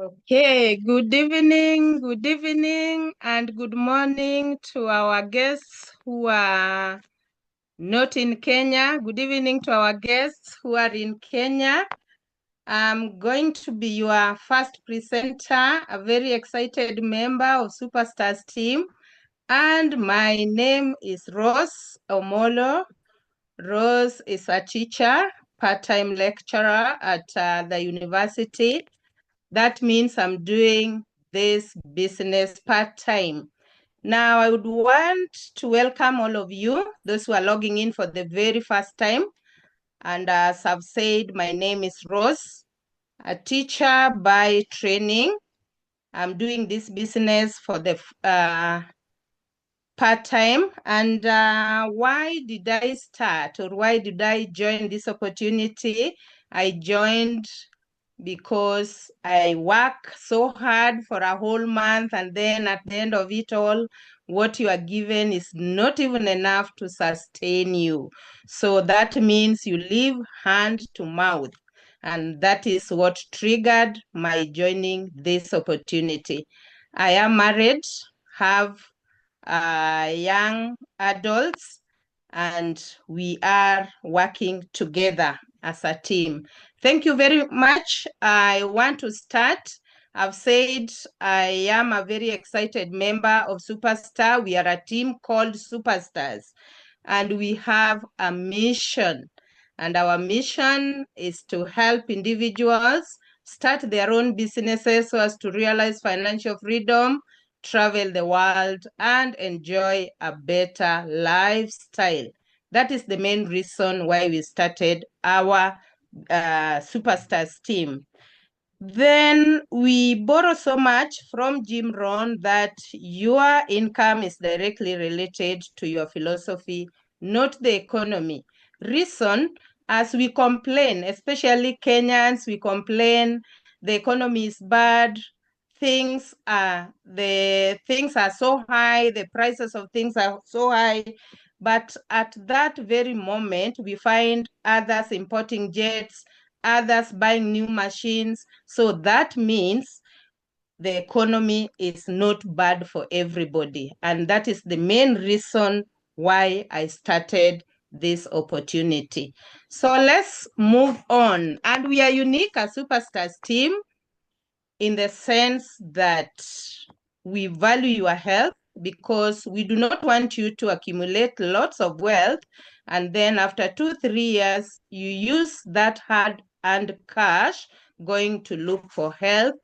Okay, good evening, and good morning to our guests who are not in Kenya. Good evening to our guests who are in Kenya. I'm going to be your first presenter, a very excited member of Superstars team, and my name is Rose Omolo. Rose is a teacher, part-time lecturer at the university. That means I'm doing this business part-time. Now, I would want to welcome all of you, those who are logging in for the very first time. And as I've said, my name is Rose, a teacher by training. I'm doing this business for the part-time. And why did I start, or why did I join this opportunity? I joined because I work so hard for a whole month, and then at the end of it all, what you are given is not even enough to sustain you. So that means you live hand to mouth. And that is what triggered my joining this opportunity. I am married, have young adults, and we are working together as a team. Thank you very much. I want to start. I've said I am a very excited member of Superstar. We are a team called Superstars, and we have a mission. And our mission is to help individuals start their own businesses so as to realize financial freedom, travel the world, and enjoy a better lifestyle. That is the main reason why we started our Superstars team. Then we borrow so much from Jim Rohn that your income is directly related to your philosophy, not the economy. Reason, as we complain, especially Kenyans, we complain the economy is bad, things are so high, the prices of things are so high. But at that very moment, we find others importing jets, others buying new machines. So that means the economy is not bad for everybody. And that is the main reason why I started this opportunity. So let's move on. And we are unique as Superstars team in the sense that we value your health, because we do not want you to accumulate lots of wealth, and then after 2-3 years, you use that hard-earned cash going to look for help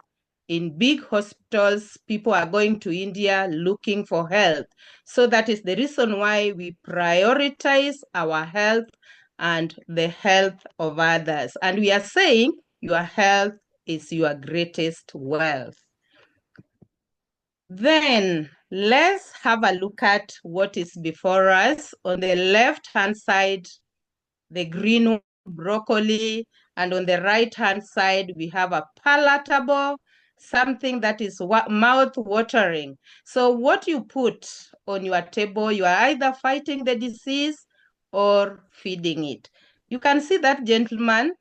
in big hospitals. People are going to India looking for health. So that is the reason why we prioritize our health and the health of others. And we are saying your health is your greatest wealth. Then let's have a look at what is before us. On the left-hand side, the green broccoli, and on the right-hand side, we have a palatable, something that is mouth-watering. So what you put on your table, you are either fighting the disease or feeding it. You can see that gentleman.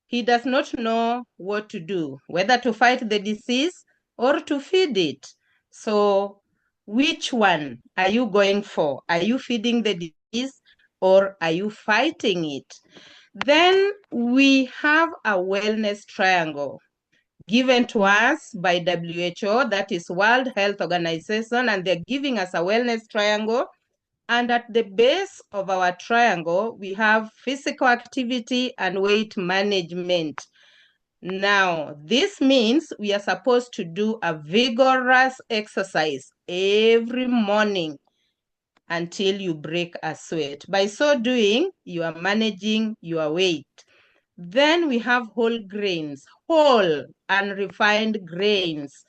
He does not know what to do, whether to fight the disease or to feed it. So which one are you going for? Are you feeding the disease or are you fighting it? Then we have a wellness triangle given to us by WHO, that is World Health Organization, and they're giving us a wellness triangle. And at the base of our triangle, we have physical activity and weight management. Now, this means we are supposed to do a vigorous exercise every morning until you break a sweat. By so doing, you are managing your weight. Then we have whole grains, whole unrefined grains.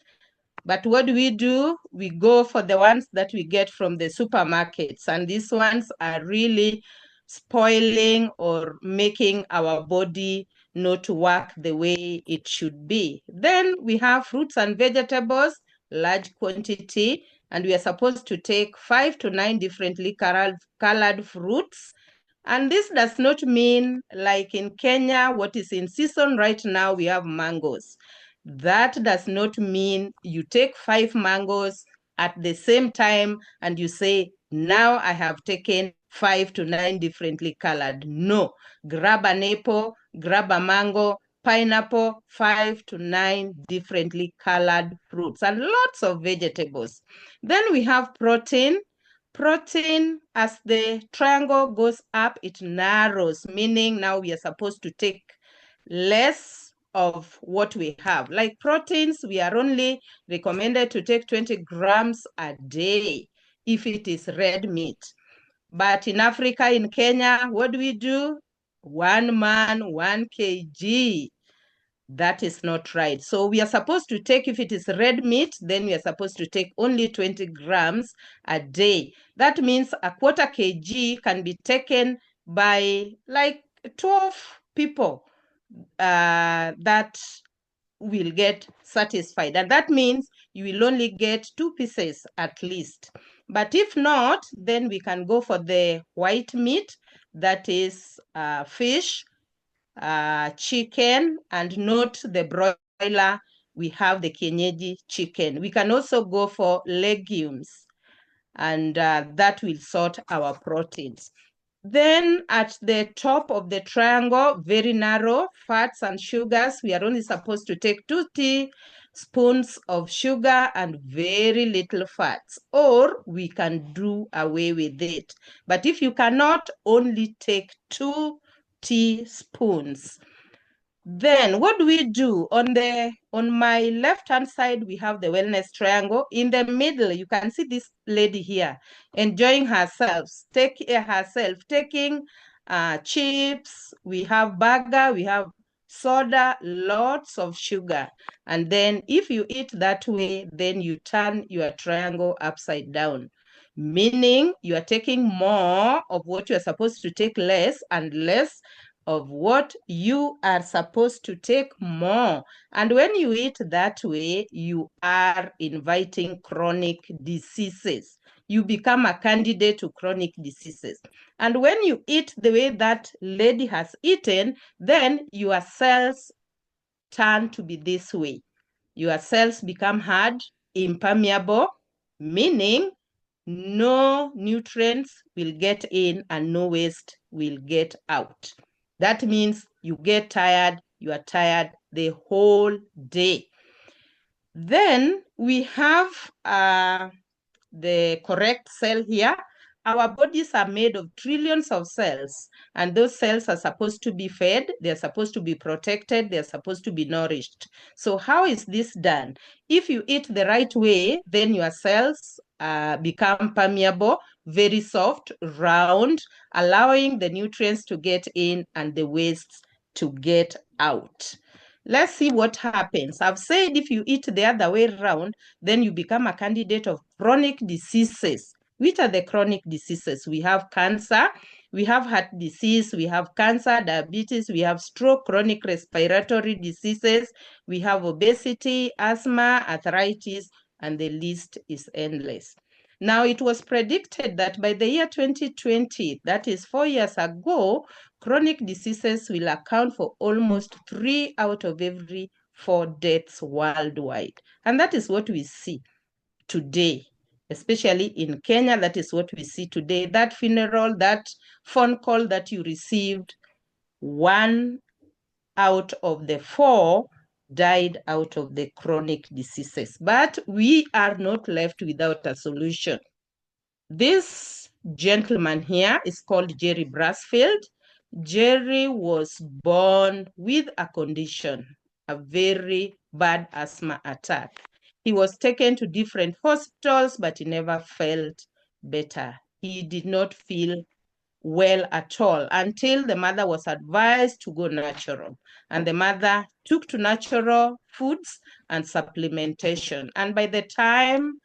But what do? We go for the ones that we get from the supermarkets. And these ones are really spoiling or making our body not work the way it should be. Then we have fruits and vegetables, large quantity, and we are supposed to take 5 to 9 differently colored fruits. And this does not mean, like in Kenya, what is in season right now, we have mangoes. That does not mean you take 5 mangoes at the same time and you say, now I have taken 5 to 9 differently colored. No, grab an apple, grab a mango, pineapple, 5 to 9 differently colored fruits, and lots of vegetables. Then we have protein. Protein, as the triangle goes up, it narrows, meaning now we are supposed to take less of what we have. Like proteins, we are only recommended to take 20 grams a day if it is red meat. But in Africa, in Kenya, what do we do? 1 man, 1 kg. That is not right. So we are supposed to take, if it is red meat, then we are supposed to take only 20 grams a day. That means a quarter kg can be taken by like 12 people that will get satisfied. And that means you will only get 2 pieces at least. But if not, then we can go for the white meat, that is fish, chicken, and not the broiler. We have the kienyeji chicken. We can also go for legumes, and that will sort our proteins. Then at the top of the triangle, very narrow, fats and sugars, we are only supposed to take 2 teaspoons of sugar and very little fats, or we can do away with it. But if you cannot, only take 2 teaspoons. Then what do we do? On my left-hand side, we have the wellness triangle. In the middle, you can see this lady here enjoying herself, taking chips. We have burger, we have soda, lots of sugar. And then if you eat that way, then you turn your triangle upside down, meaning you are taking more of what you are supposed to take less, and less of what you are supposed to take more. And when you eat that way, you are inviting chronic diseases. You become a candidate to chronic diseases. And when you eat the way that lady has eaten, then your cells turn to be this way. Your cells become hard, impermeable, meaning no nutrients will get in and no waste will get out. That means you get tired, you are tired the whole day. Then we have the correct cell here. Our bodies are made of trillions of cells, and those cells are supposed to be fed, they're supposed to be protected, they're supposed to be nourished. So how is this done? If you eat the right way, then your cells become permeable, very soft, round, allowing the nutrients to get in and the wastes to get out. Let's see what happens. I've said if you eat the other way around, then you become a candidate of chronic diseases. Which are the chronic diseases? We have cancer, we have heart disease, we have cancer, diabetes, we have stroke, chronic respiratory diseases, we have obesity, asthma, arthritis, and the list is endless. Now, it was predicted that by the year 2020, that is 4 years ago, chronic diseases will account for almost 3 out of every 4 deaths worldwide. And that is what we see today, especially in Kenya. That is what we see today. That funeral, that phone call that you received, 1 out of the 4 died out of the chronic diseases. But we are not left without a solution. This gentleman here is called Jerry Brasfield. Jerry was born with a condition, a very bad asthma attack. He was taken to different hospitals, but he never felt better. He did not feel well at all until the mother was advised to go natural. And the mother took to natural foods and supplementation. And by the time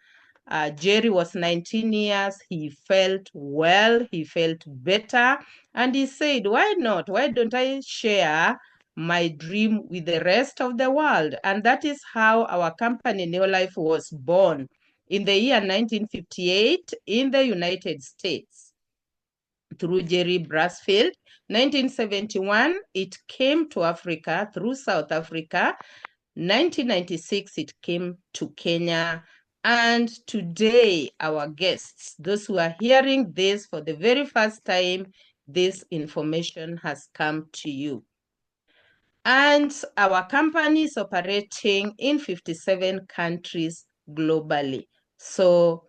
Jerry was 19 years, he felt well, he felt better, and he said, why not? Why don't I share my dream with the rest of the world? And that is how our company Neolife was born in the year 1958 in the United States through Jerry Brasfield. 1971, it came to Africa through South Africa. 1996, it came to Kenya. And today, our guests, those who are hearing this for the very first time, this information has come to you. And our company is operating in 57 countries globally. So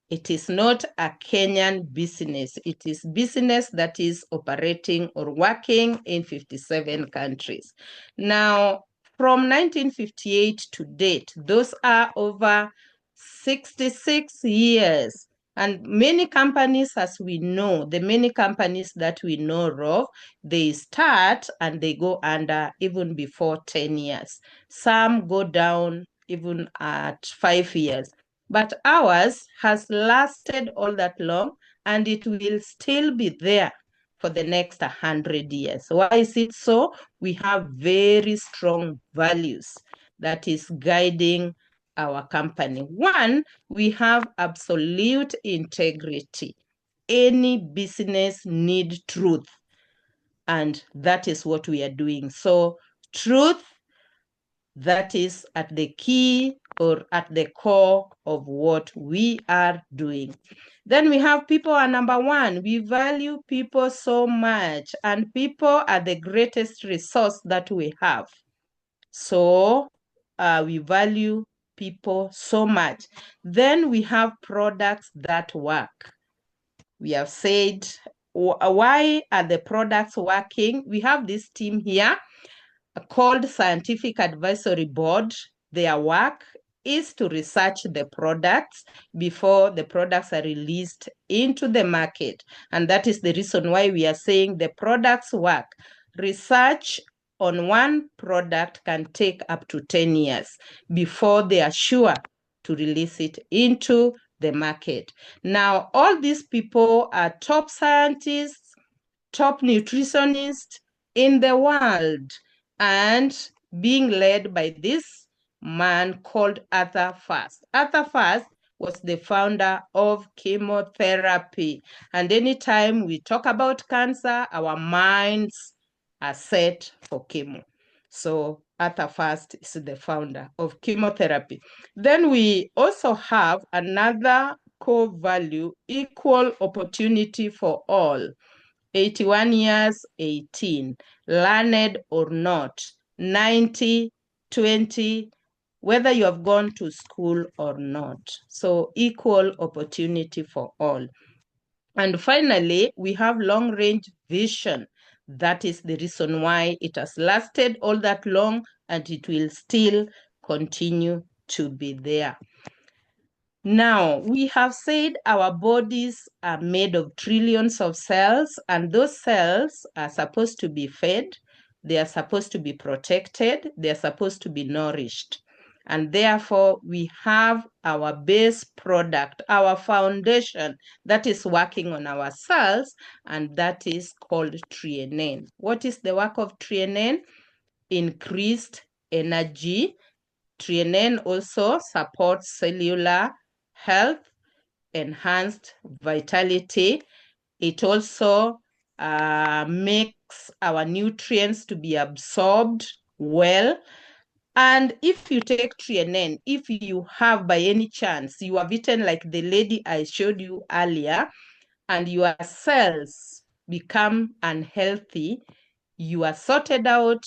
it is not a Kenyan business. It is business that is operating or working in 57 countries. Now, from 1958 to date, those are over 66 years. And many companies, as we know, the many companies that we know of, they start and they go under even before 10 years. Some go down even at 5 years. But ours has lasted all that long, and it will still be there for the next 100 years. Why is it so? We have very strong values that is guiding our company. One, we have absolute integrity. Any business need truth, and that is what we are doing. So truth, that is at the key or at the core of what we are doing. Then we have people are number one. We value people so much, and people are the greatest resource that we have. So we value people so much. Then we have products that work. We have said, why are the products working? We have this team here called Scientific Advisory Board. Their work is to research the products before the products are released into the market. And that is the reason why we are saying the products work. Research on one product can take up to 10 years before they are sure to release it into the market. Now, all these people are top scientists, top nutritionists in the world, and being led by this man called Arthur Fast. Arthur Fast was the founder of chemotherapy. And anytime we talk about cancer, our minds are set for chemo. So Arthur Fast is the founder of chemotherapy. Then we also have another core value, equal opportunity for all. 81 years, 18, learned or not, 90, 20, whether you have gone to school or not. So equal opportunity for all. And finally, we have long-range vision. That is the reason why it has lasted all that long, and it will still continue to be there. Now, we have said our bodies are made of trillions of cells, and those cells are supposed to be fed, they are supposed to be protected, they are supposed to be nourished. And therefore, we have our base product, our foundation that is working on our cells, and that is called threonine. What is the work of threonine? Increased energy. Threonine also supports cellular health, enhanced vitality. It also makes our nutrients to be absorbed well. And if you take threonine, if you have by any chance, you have eaten like the lady I showed you earlier, and your cells become unhealthy, you are sorted out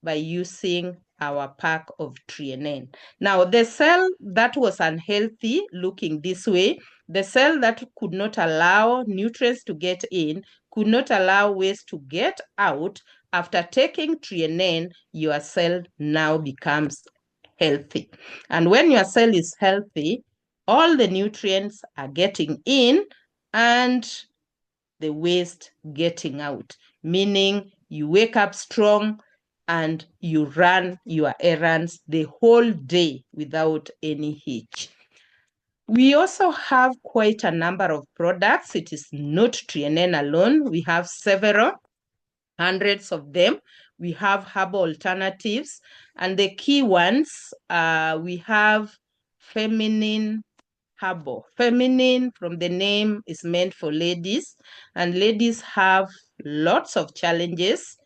by using our pack of threonine. Now, the cell that was unhealthy, looking this way, the cell that could not allow nutrients to get in, could not allow waste to get out, after taking threonine, your cell now becomes healthy. And when your cell is healthy, all the nutrients are getting in and the waste getting out, meaning you wake up strong and you run your errands the whole day without any hitch. We also have quite a number of products. It is not threonine alone. We have several, hundreds of them. We have herbal alternatives, and the key ones, we have feminine herbal. Feminine, from the name, is meant for ladies, and ladies have lots of challenges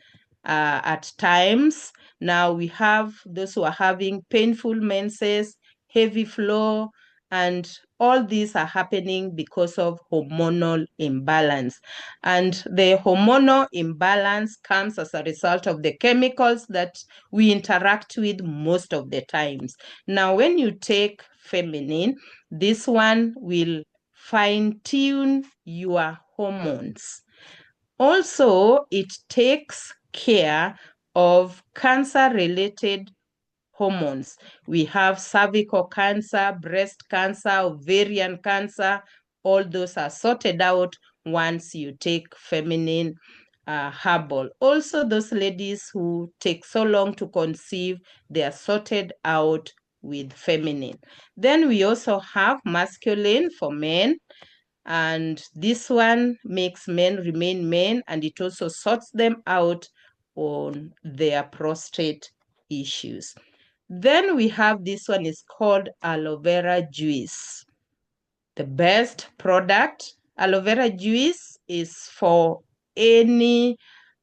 at times. Now we have those who are having painful menses, heavy flow, and all these are happening because of hormonal imbalance. And the hormonal imbalance comes as a result of the chemicals that we interact with most of the times. Now, when you take feminine, this one will fine-tune your hormones. Also, it takes care of cancer-related hormones. We have cervical cancer, breast cancer, ovarian cancer. All those are sorted out once you take feminine herbal. Also, those ladies who take so long to conceive, they are sorted out with feminine. Then we also have masculine for men. And this one makes men remain men, and it also sorts them out on their prostate issues. Then we have this one is called aloe vera juice. The best product, aloe vera juice, is for any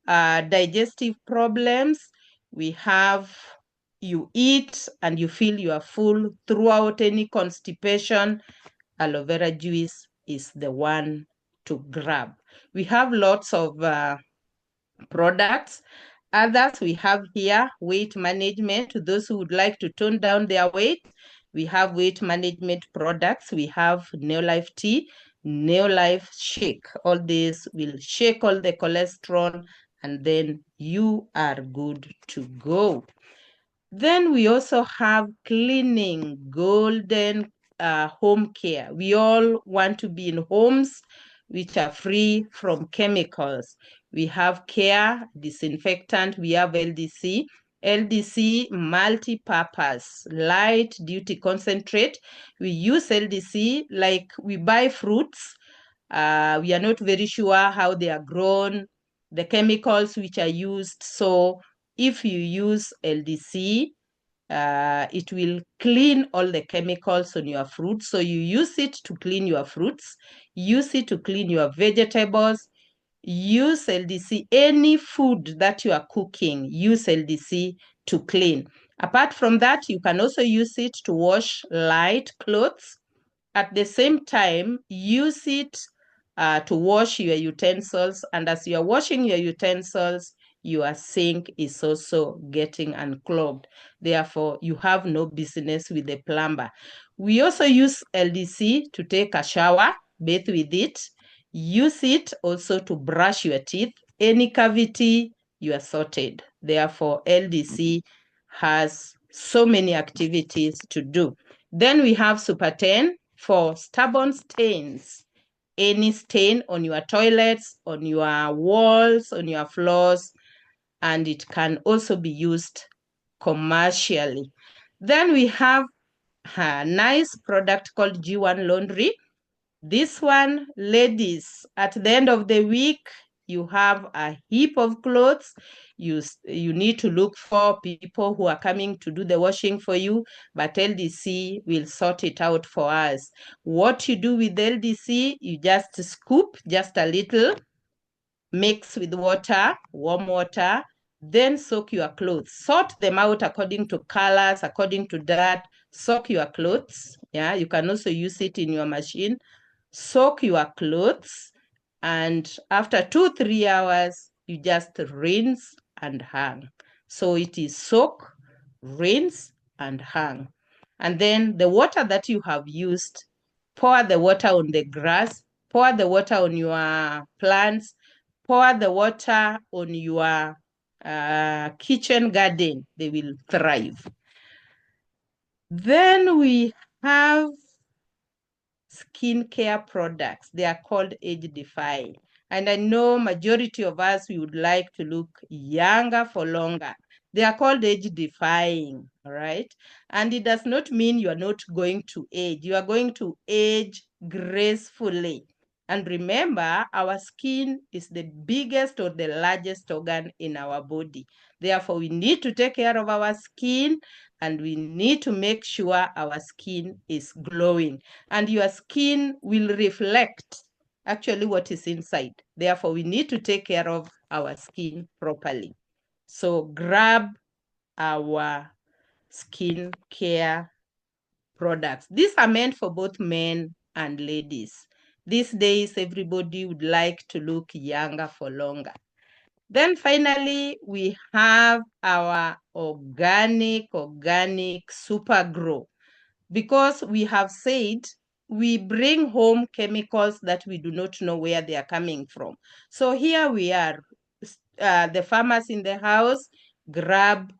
digestive problems. We have, you eat and you feel you are full throughout any constipation, aloe vera juice is the one to grab. We have lots of products. Others we have here, weight management. To those who would like to tone down their weight, we have weight management products. We have Neolife tea, Neolife shake. All these will shake all the cholesterol, and then you are good to go. Then we also have cleaning, golden home care. We all want to be in homes which are free from chemicals. We have care, disinfectant, we have LDC. LDC multi-purpose, light duty concentrate. We use LDC like we buy fruits. We are not very sure how they are grown, the chemicals which are used. So if you use LDC, it will clean all the chemicals on your fruits. So you use it to clean your fruits, use it to clean your vegetables, use LDC, any food that you are cooking, use LDC to clean. Apart from that, you can also use it to wash light clothes. At the same time, use it to wash your utensils. And as you are washing your utensils, your sink is also getting unclogged. Therefore, you have no business with the plumber. We also use LDC to take a shower, bathe with it. Use it also to brush your teeth. Any cavity, you are sorted. Therefore, LDC has so many activities to do. Then we have Super 10 for stubborn stains. Any stain on your toilets, on your walls, on your floors, and it can also be used commercially. Then we have a nice product called G1 Laundry. This one, ladies, at the end of the week, you have a heap of clothes. You need to look for people who are coming to do the washing for you, but LDC will sort it out for us. What you do with LDC, you just scoop just a little, mix with water, warm water, then soak your clothes. Sort them out according to colors, according to that. Soak your clothes. Yeah, you can also use it in your machine. Soak your clothes, and after 2-3 hours, you just rinse and hang. So it is soak, rinse, and hang. And then the water that you have used, pour the water on the grass, pour the water on your plants, pour the water on your kitchen garden. They will thrive. Then we have skincare products. They are called age-defying. And I know majority of us, we would like to look younger for longer. They are called age-defying, all right? And it does not mean you are not going to age. You are going to age gracefully. And remember, our skin is the biggest or the largest organ in our body. Therefore, we need to take care of our skin, and we need to make sure our skin is glowing. And your skin will reflect actually what is inside. Therefore, we need to take care of our skin properly. So grab our skin care products. These are meant for both men and ladies. These days, everybody would like to look younger for longer. Then finally, we have our organic super grow, because we have said we bring home chemicals that we do not know where they are coming from. So here we are, the farmers in the house grab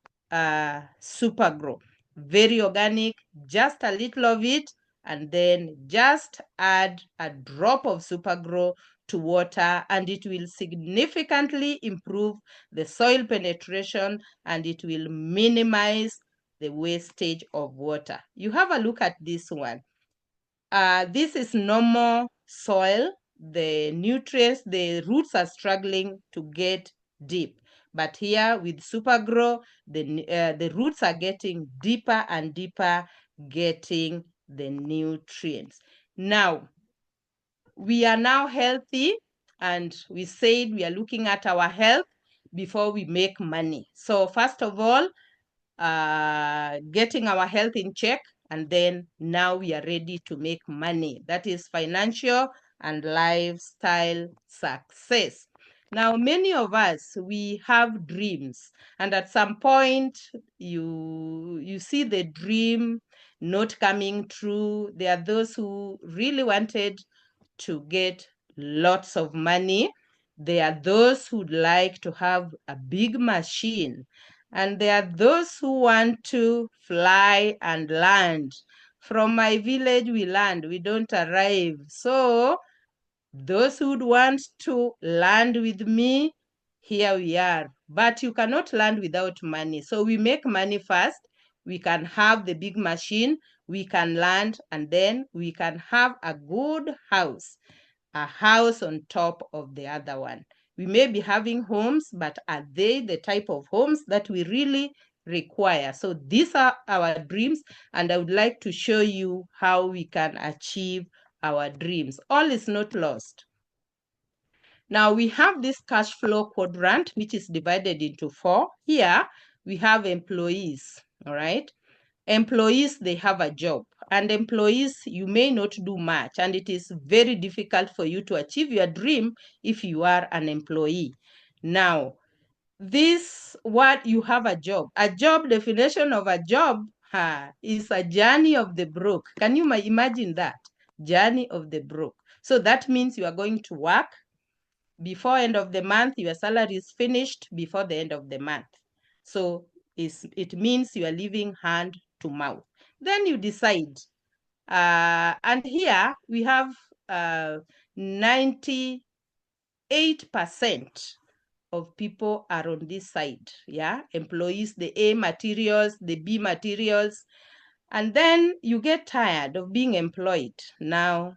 super grow, very organic, just a little of it, and then just add a drop of super grow to water, and it will significantly improve the soil penetration, and it will minimize the wastage of water. You have a look at this one. This is normal soil. The nutrients, the roots are struggling to get deep. But here with Supergrow, the roots are getting deeper and deeper, getting the nutrients. Now, we are now healthy, and we said we are looking at our health before we make money. So first of all, getting our health in check, and then now we are ready to make money. That is financial and lifestyle success. Now, many of us, we have dreams, and at some point you see the dream not coming true. There are those who really wanted to get lots of money. There are those who'd like to have a big machine. And there are those who want to fly and land. From my village, we land, we don't arrive. So those who would want to land with me, here we are. But you cannot land without money. So we make money first. We can have the big machine, we can land, and then we can have a good house, a house on top of the other one. We may be having homes, but are they the type of homes that we really require? So these are our dreams, and I would like to show you how we can achieve our dreams. All is not lost. Now we have this cash flow quadrant, which is divided into 4. Here we have employees, all right? Employees, they have a job, and employees, you may not do much, and it is very difficult for you to achieve your dream if you are an employee. Now, this, what you have a job definition of a job is a journey of the broke. Can you imagine that? Journey of the broke. So that means you are going to work before end of the month, your salary is finished before the end of the month. So it means you are living hand to mouth. Then you decide. And here we have 98% of people are on this side. Yeah, employees, the A materials, the B materials. And then you get tired of being employed. Now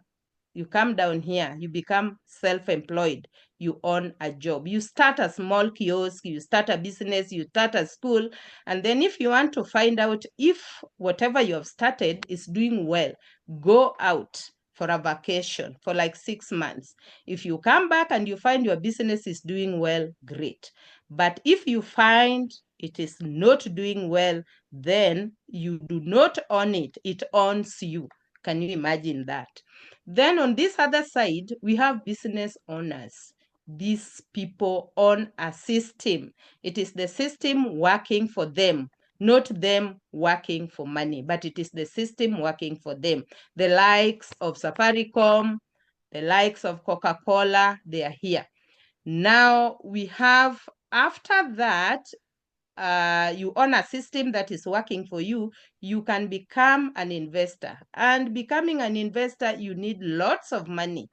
you come down here, you become self-employed, you own a job. You start a small kiosk, you start a business, you start a school. And then if you want to find out if whatever you have started is doing well, go out for a vacation for like 6 months. If you come back and you find your business is doing well, great. But if you find it is not doing well, then you do not own it, it owns you. Can you imagine that? Then on this other side, we have business owners. These people own a system. It is the system working for them, not them working for money, but it is the system working for them. The likes of Safaricom, the likes of Coca-Cola, they are here. Now we have, after that, you own a system that is working for you, you can become an investor. And becoming an investor, you need lots of money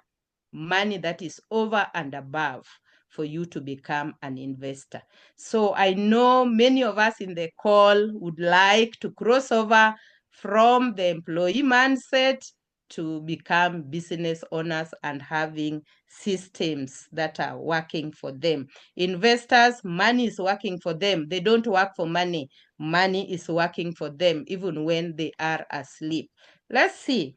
that is over and above for you to become an investor. So I know many of us in the call would like to cross over from the employee mindset to become business owners and having systems that are working for them. Investors, money is working for them. They don't work for money. Money is working for them even when they are asleep. Let's see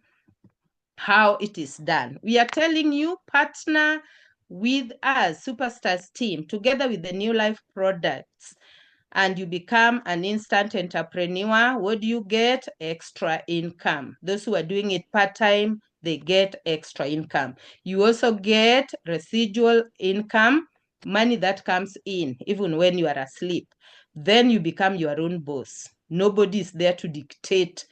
how it is done. We are telling you, partner with us, Superstars team, together with the New Life products. and you become an instant entrepreneur, what do you get? Extra income. Those who are doing it part-time, they get extra income. You also get residual income, money that comes in even when you are asleep. Then you become your own boss. Nobody is there to dictate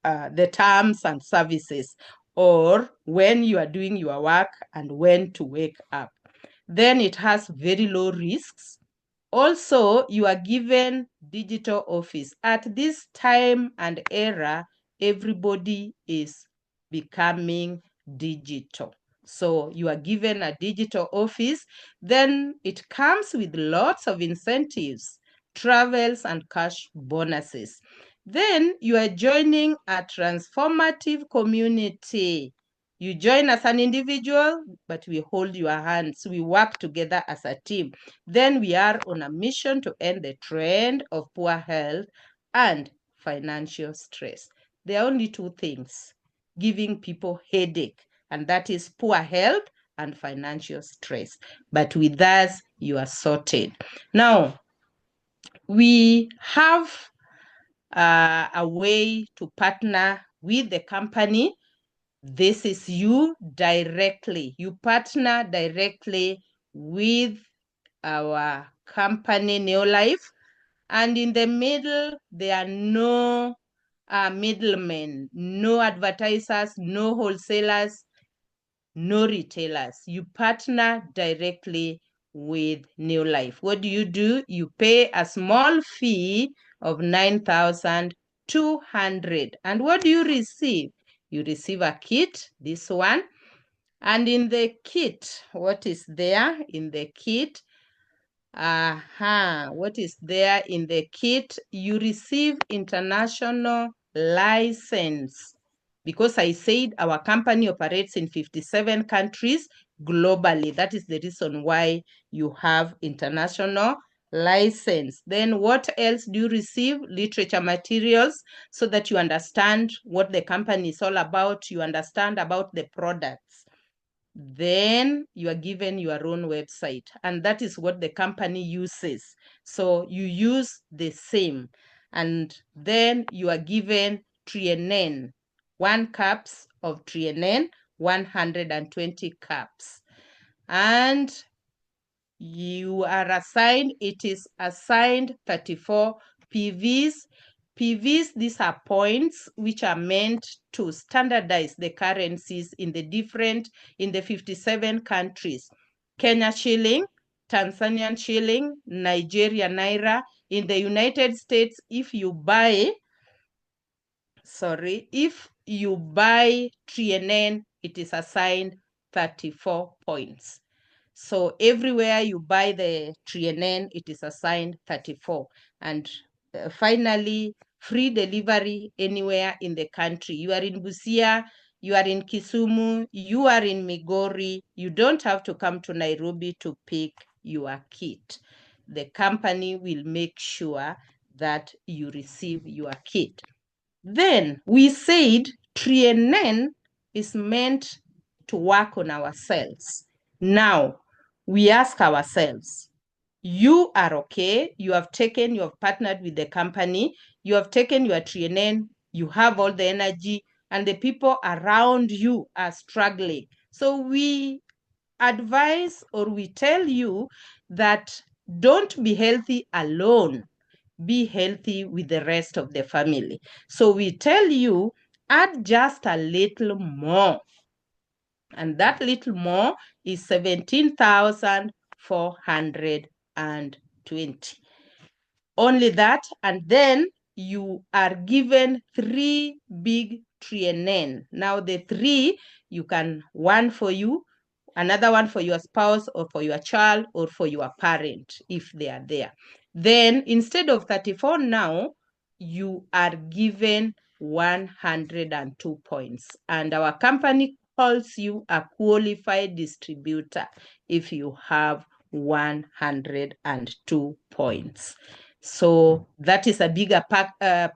the terms and services, or when you are doing your work and when to wake up. Then it has very low risks. Also, you are given digital office. At this time and era, everybody is becoming digital. So you are given a digital office. Then it comes with lots of incentives, travels, and cash bonuses. Then you are joining a transformative community. You join as an individual, but we hold your hands. We work together as a team. Then we are on a mission to end the trend of poor health and financial stress. There are only two things giving people headache, and that is poor health and financial stress. But with us, you are sorted. Now, we have a way to partner with the company. This is you directly. You partner directly with our company, Neolife. And in the middle, there are no middlemen, no advertisers, no wholesalers, no retailers. You partner directly with Neolife. What do? You pay a small fee of 9,200. And what do you receive? You receive a kit, this one. And in the kit, what is there in the kit? What is there in the kit? You receive international license. Because I said our company operates in 57 countries globally. That is the reason why you have international license. Then what else do you receive? Literature materials, so that you understand what the company is all about. You understand about the products. Then you are given your own website, and that is what the company uses. So you use the same. And then you are given trienen, 1 cups of trienen, 120 cups. And you are assigned, it is assigned 34 PVs. PVs, these are points which are meant to standardize the currencies in the 57 countries. Kenya shilling, Tanzanian shilling, Nigeria naira. In the United States, if you buy trienen, it is assigned 34 points. So everywhere you buy the trienen, it is assigned 34. And finally, free delivery anywhere in the country. You are in Busia, you are in Kisumu, you are in Migori. You don't have to come to Nairobi to pick your kit. The company will make sure that you receive your kit. Then we said trienen is meant to work on our cells. Now, we ask ourselves, you are okay, you have partnered with the company, you have taken your trienen, you have all the energy, and the people around you are struggling. So we advise, or we tell you, that don't be healthy alone. Be healthy with the rest of the family. So we tell you, add just a little more. And that little more is 17,420. Only that, and then you are given 3 big trienen. Now the 3, you can, one for you, another one for your spouse or for your child or for your parent if they are there. Then instead of 34 now, you are given 102 points. And our company calls you a qualified distributor if you have 102 points. So that is a bigger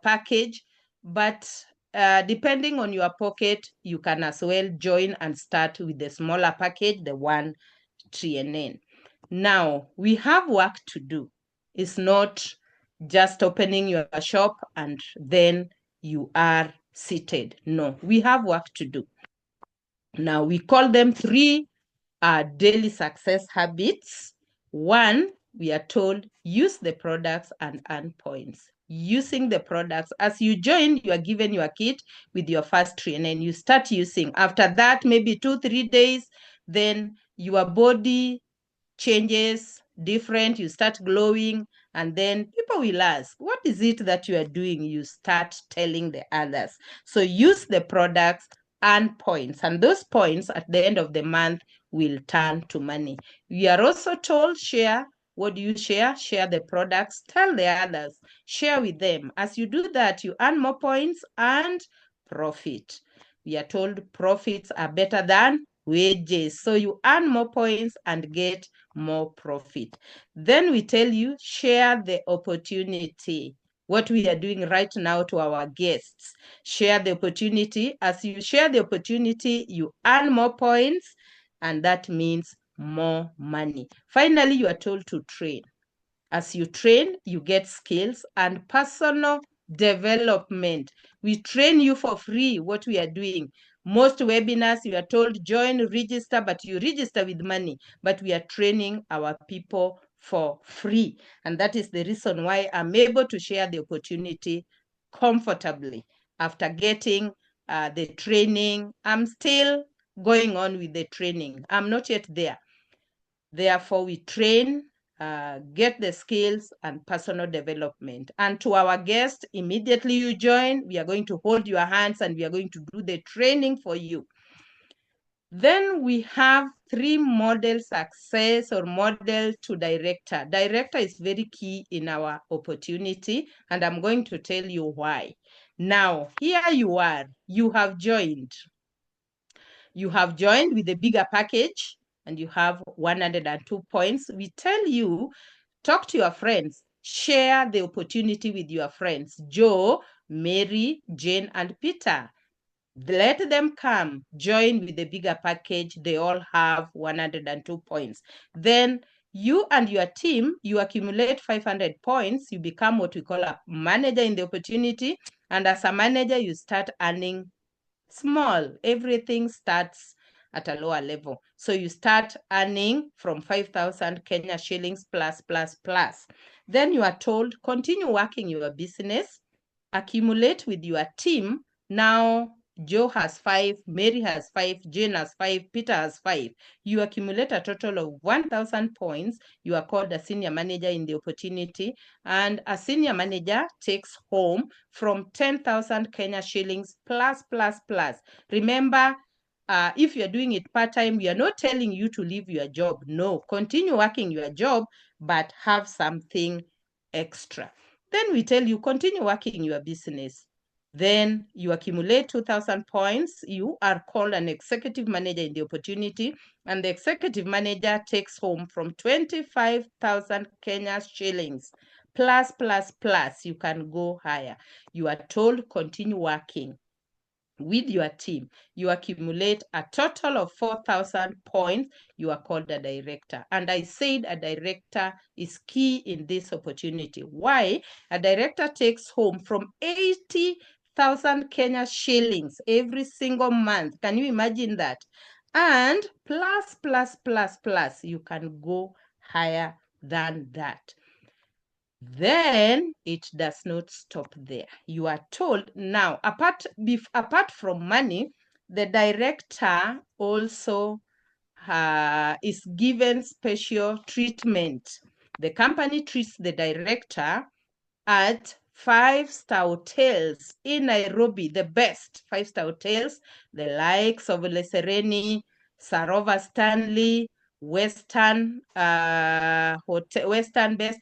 package, but depending on your pocket, you can as well join and start with the smaller package, the 1 trienen. Now, we have work to do. It's not just opening your shop and then you are seated. No, we have work to do. Now, we call them 3 daily success habits. 1, we are told, use the products and earn points. Using the products. As you join, you are given your kit with your first trainer and you start using. After that, maybe 2-3 days, then your body changes different, you start glowing, and then people will ask, what is it that you are doing? You start telling the others. So use the products and points, and those points at the end of the month will turn to money. We are also told, share. What do you share? Share the products, tell the others, share with them. As you do that, you earn more points and profit. We are told profits are better than wages. So you earn more points and get more profit. Then we tell you, share the opportunity. What we are doing right now to our guests. Share the opportunity. As you share the opportunity, you earn more points, and that means more money. Finally, you are told to train. As you train, you get skills and personal development. We train you for free, what we are doing. Most webinars, you are told, join, register, but you register with money. But we are training our people for free. And that is the reason why I'm able to share the opportunity comfortably. After getting the training, I'm still going on with the training. I'm not yet there. Therefore, we train, get the skills and personal development. And to our guests, immediately you join, we are going to hold your hands and we are going to do the training for you. Then we have 3 model success or model to director. Director is very key in our opportunity, and I'm going to tell you why. Now, here you are, you have joined. You have joined with a bigger package and you have 102 points. We tell you, talk to your friends, share the opportunity with your friends, Joe, Mary, Jane, and Peter. Let them come, join with the bigger package. They all have 102 points. Then you and your team, you accumulate 500 points. You become what we call a manager in the opportunity. And as a manager, you start earning small. Everything starts at a lower level. So you start earning from 5,000 Kenya shillings plus. Then you are told, continue working your business, accumulate with your team. Now, Joe has 5, Mary has 5, Jane has 5, Peter has 5. You accumulate a total of 1,000 points. You are called a senior manager in the opportunity. And a senior manager takes home from 10,000 Kenya shillings plus. Remember, if you're doing it part-time, we are not telling you to leave your job. No, continue working your job, but have something extra. Then we tell you, continue working your business. Then you accumulate 2,000 points. You are called an executive manager in the opportunity, and the executive manager takes home from 25,000 Kenya shillings plus. You can go higher. You are told, continue working with your team. You accumulate a total of 4,000 points. You are called a director. And I said a director is key in this opportunity. Why? A director takes home from 80,000 Kenya shillings every single month. Can you imagine that? And plus, you can go higher than that. Then it does not stop there. You are told now, apart from money, the director also is given special treatment. The company treats the director at 5-star hotels in Nairobi, the best 5-star hotels, the likes of Le Sereni, Sarova Stanley, Western Best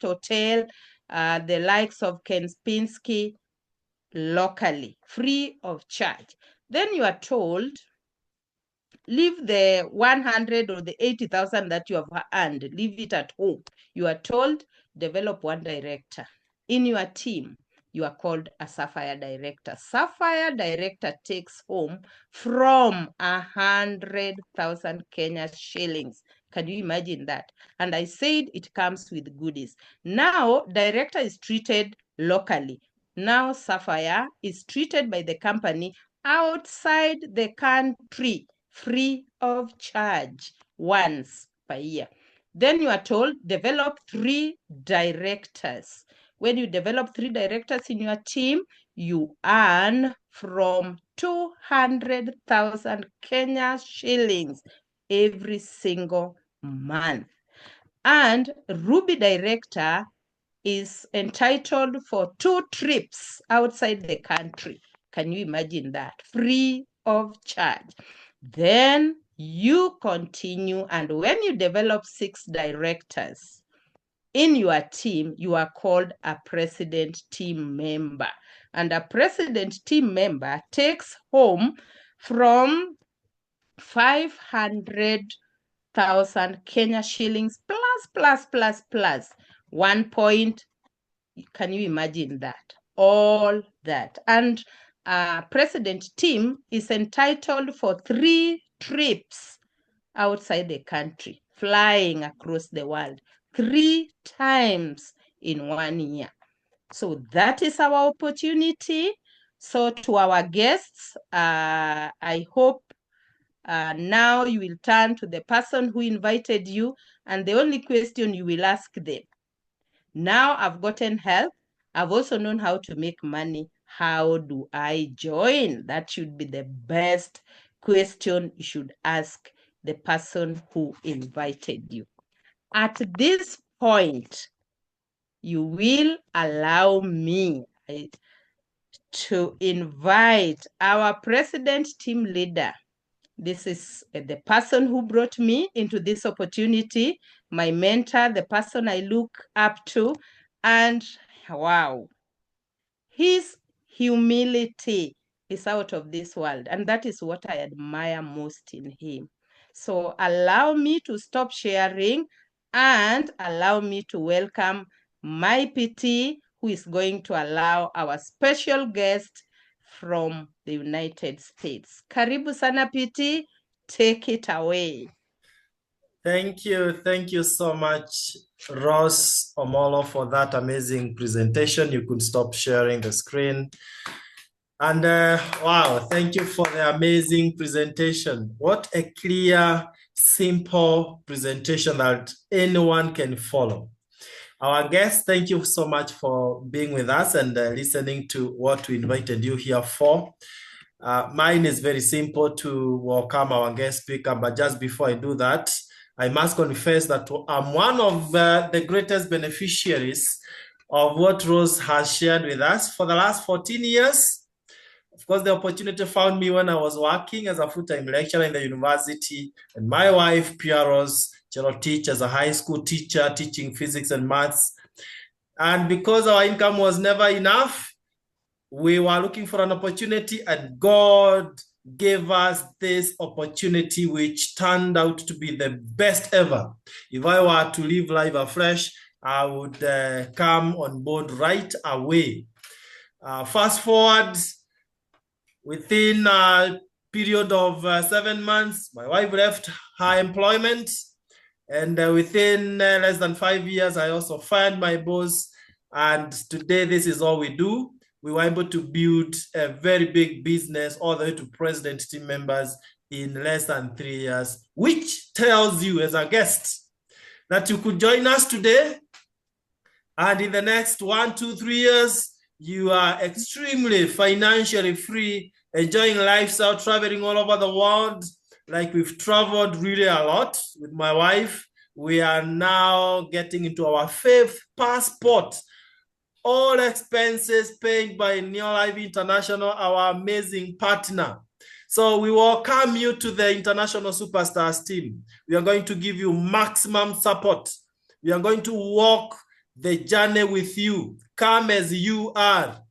Hotel, the likes of Kempinski, locally, free of charge. Then you are told, leave the 100 or the 80,000 that you have earned, leave it at home. You are told, develop one director. In your team, you are called a Sapphire director. Sapphire director takes home from 100,000 Kenya shillings Can you imagine that? And I said it comes with goodies. Now, director is treated locally. Now, Sapphire is treated by the company outside the country, free of charge, once per year. Then you are told, develop 3 directors. When you develop 3 directors in your team, you earn from 200,000 Kenya shillings every single month. And Ruby director is entitled for 2 trips outside the country. Can you imagine that? Free of charge. Then you continue, and when you develop 6 directors in your team, you are called a president team member. And a president team member takes home from 500,000 Kenya shillings plus 1 point. Can you imagine that? All that. And president team is entitled for 3 trips outside the country, flying across the world 3 times in 1 year. So that is our opportunity. So to our guests, I hope now you will turn to the person who invited you, and the only question you will ask them, now I've gotten help, I've also known how to make money, how do I join? That should be the best question you should ask the person who invited you. At this point, you will allow me to invite our president team leader. This is the person who brought me into this opportunity, my mentor, the person I look up to, and wow, his humility is out of this world, and that is what I admire most in him. So allow me to stop sharing and allow me to welcome my PT, who is going to allow our special guest from the United States. Karibu sana PT, take it away. Thank you so much, Ross Omolo, for that amazing presentation. You could stop sharing the screen. And wow, thank you for the amazing presentation. What a clear, simple presentation that anyone can follow. Our guests, thank you so much for being with us and listening to what we invited you here for. Mine is very simple, to welcome our guest speaker, but just before I do that, I must confess that I'm one of the greatest beneficiaries of what Rose has shared with us for the last 14 years. Of course, the opportunity found me when I was working as a full-time lecturer in the university, and my wife, Pia Rose Cherotich, as a high school teacher, teaching physics and maths. And because our income was never enough, we were looking for an opportunity, and God gave us this opportunity, which turned out to be the best ever. If I were to live life afresh, I would come on board right away. Fast forward, within a period of 7 months, my wife left her employment, and within less than 5 years, I also fired my boss, and today this is all we do. We were able to build a very big business all the way to president team members in less than 3 years, which tells you as a guest that you could join us today, and in the next 1, 2, 3 years, you are extremely financially free, enjoying lifestyle, traveling all over the world. Like, we've traveled really a lot with my wife. We are now getting into our 5th passport. All expenses paid by Neolife International, our amazing partner. So we welcome you to the International Superstars team. We are going to give you maximum support. We are going to walk the journey with you. Come as you are.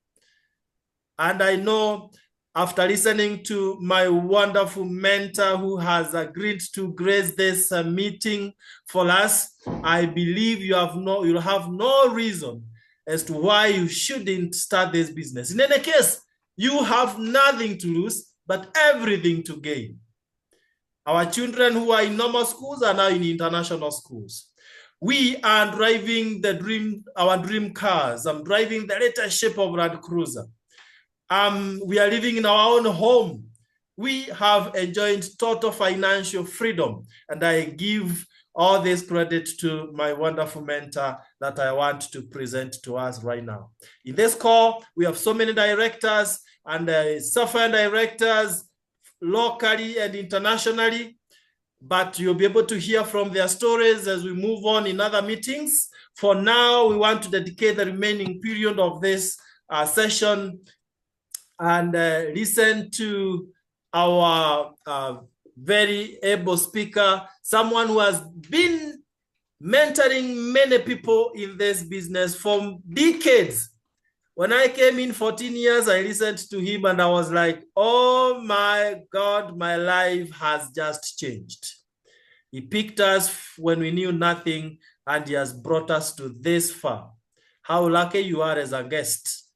And I know, after listening to my wonderful mentor who has agreed to grace this meeting for us, I believe you'll have no reason as to why you shouldn't start this business. In any case, you have nothing to lose, but everything to gain. Our children who are in normal schools are now in international schools. We are driving our dream cars. I'm driving the latest shape of Land Cruiser. We are living in our own home. We have enjoyed total financial freedom. And I give all this credit to my wonderful mentor that I want to present to us right now. In this call, we have so many directors and software directors, locally and internationally, but you'll be able to hear from their stories as we move on in other meetings. For now, we want to dedicate the remaining period of this session and listen to our very able speaker, someone who has been mentoring many people in this business for decades. When I came in 14 years, I listened to him and I was like, oh my God, my life has just changed. He picked us when we knew nothing and he has brought us to this far. How lucky you are as a guest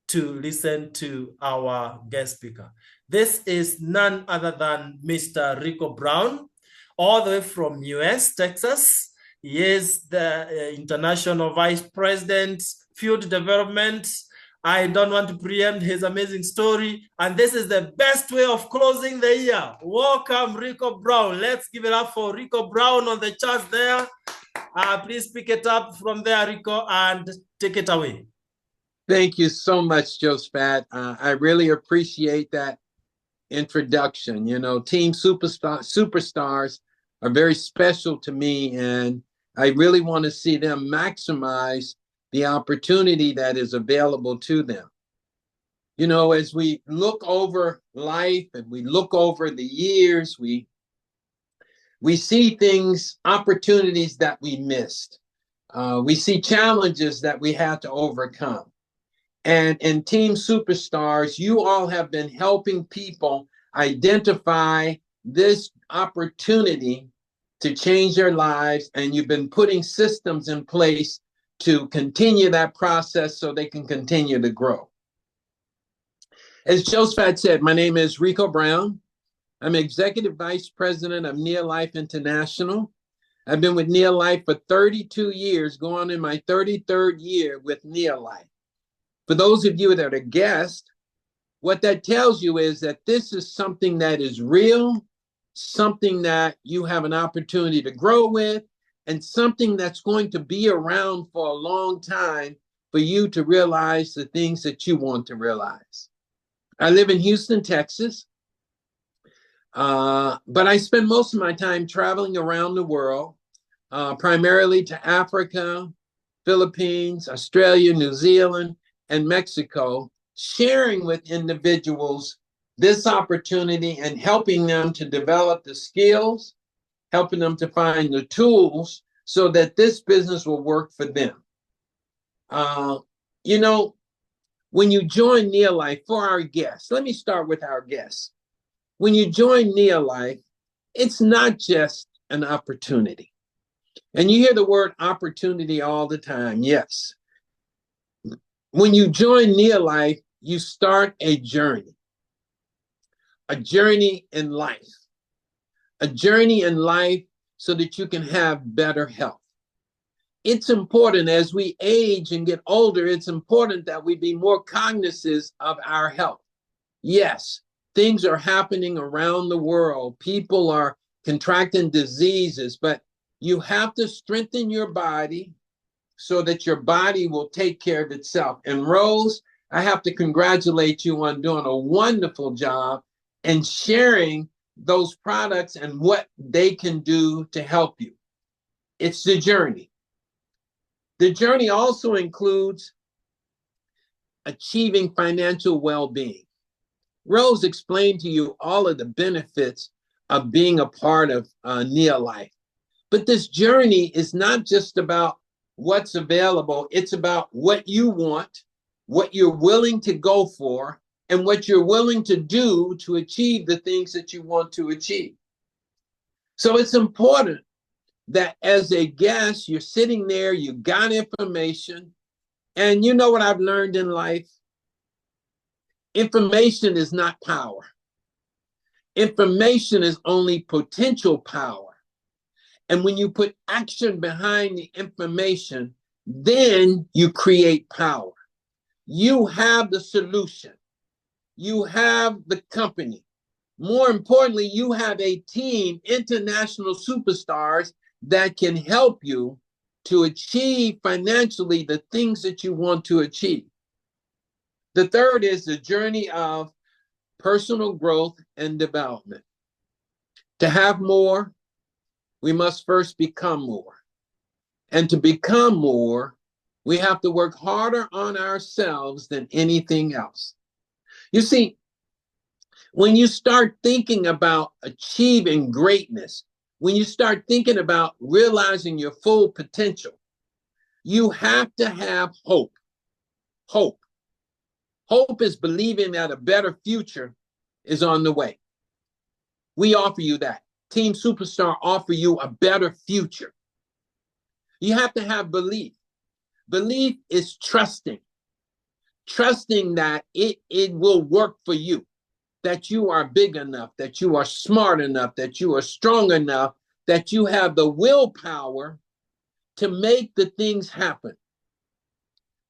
to listen to our guest speaker. This is none other than Mr. Ricco Brown, all the way from US, Texas. He is the International Vice President, Field Development. I don't want to preempt his amazing story. And this is the best way of closing the year. Welcome, Ricco Brown. Let's give it up for Ricco Brown on the chart there. Please pick it up from there, Ricco, and take it away. Thank you so much, Josephat. I really appreciate that introduction. You know, Team Superstars are very special to me, and I really want to see them maximize the opportunity that is available to them. You know, as we look over life and we look over the years, we see things, opportunities that we missed. We see challenges that we had to overcome. And in Team Superstars, you all have been helping people identify this opportunity to change their lives, and you've been putting systems in place to continue that process so they can continue to grow. As Josephat said, my name is Ricco Brown. I'm Executive Vice President of Neolife International. I've been with Neolife for 32 years, going in my 33rd year with Neolife. For those of you that are guests, what that tells you is that this is something that is real, something that you have an opportunity to grow with, and something that's going to be around for a long time for you to realize the things that you want to realize. I live in Houston, Texas, but I spend most of my time traveling around the world, primarily to Africa, Philippines, Australia, New Zealand, and Mexico, sharing with individuals this opportunity and helping them to develop the skills, helping them to find the tools so that this business will work for them. You know, when you join Neolife, for our guests, let me start with our guests. When you join Neolife, it's not just an opportunity. And you hear the word opportunity all the time, yes. When you join Neolife, you start a journey in life, a journey in life so that you can have better health. It's important as we age and get older, it's important that we be more cognizant of our health. Yes, things are happening around the world. People are contracting diseases, but you have to strengthen your body so that your body will take care of itself. And Rose, I have to congratulate you on doing a wonderful job and sharing those products and what they can do to help you. It's the journey. The journey also includes achieving financial well-being. Rose explained to you all of the benefits of being a part of Neolife. But this journey is not just about what's available, it's about what you want, what you're willing to go for, and what you're willing to do to achieve the things that you want to achieve. So it's important that as a guest, you're sitting there, you got information, and you know what I've learned in life? Information is not power. Information is only potential power. And when you put action behind the information, then you create power. You have the solution. You have the company. More importantly, you have a team, international superstars that can help you to achieve financially the things that you want to achieve. The third is the journey of personal growth and development. To have more, we must first become more. And to become more, we have to work harder on ourselves than anything else. You see, when you start thinking about achieving greatness, when you start thinking about realizing your full potential, you have to have hope. Hope. Hope is believing that a better future is on the way. We offer you that. Team Superstar offer you a better future. You have to have belief. Belief is trusting that it will work for you, that you are big enough, that you are smart enough, that you are strong enough, that you have the willpower to make the things happen.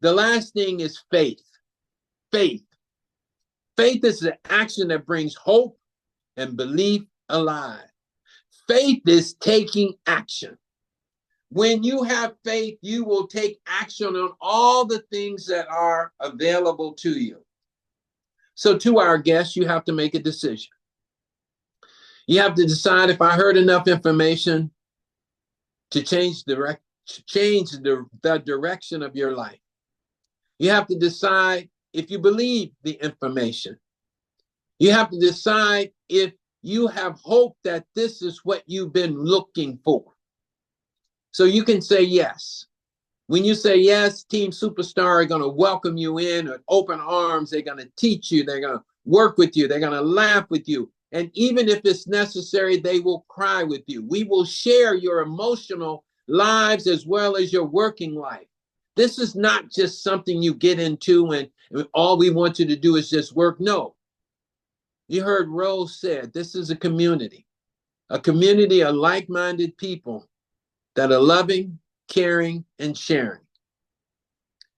The last thing is faith. Faith. Faith is the action that brings hope and belief alive. Faith is taking action. When you have faith, you will take action on all the things that are available to you. So to our guests, you have to make a decision. You have to decide, if I heard enough information to change the direction of your life. You have to decide if you believe the information. You have to decide if you have hope that this is what you've been looking for. So you can say yes. When you say yes, Team Superstar are going to welcome you in with open arms. They're going to teach you. They're going to work with you. They're going to laugh with you. And even if it's necessary, they will cry with you. We will share your emotional lives as well as your working life. This is not just something you get into and all we want you to do is just work. No. You heard Rose said, this is a community of like-minded people that are loving, caring, and sharing.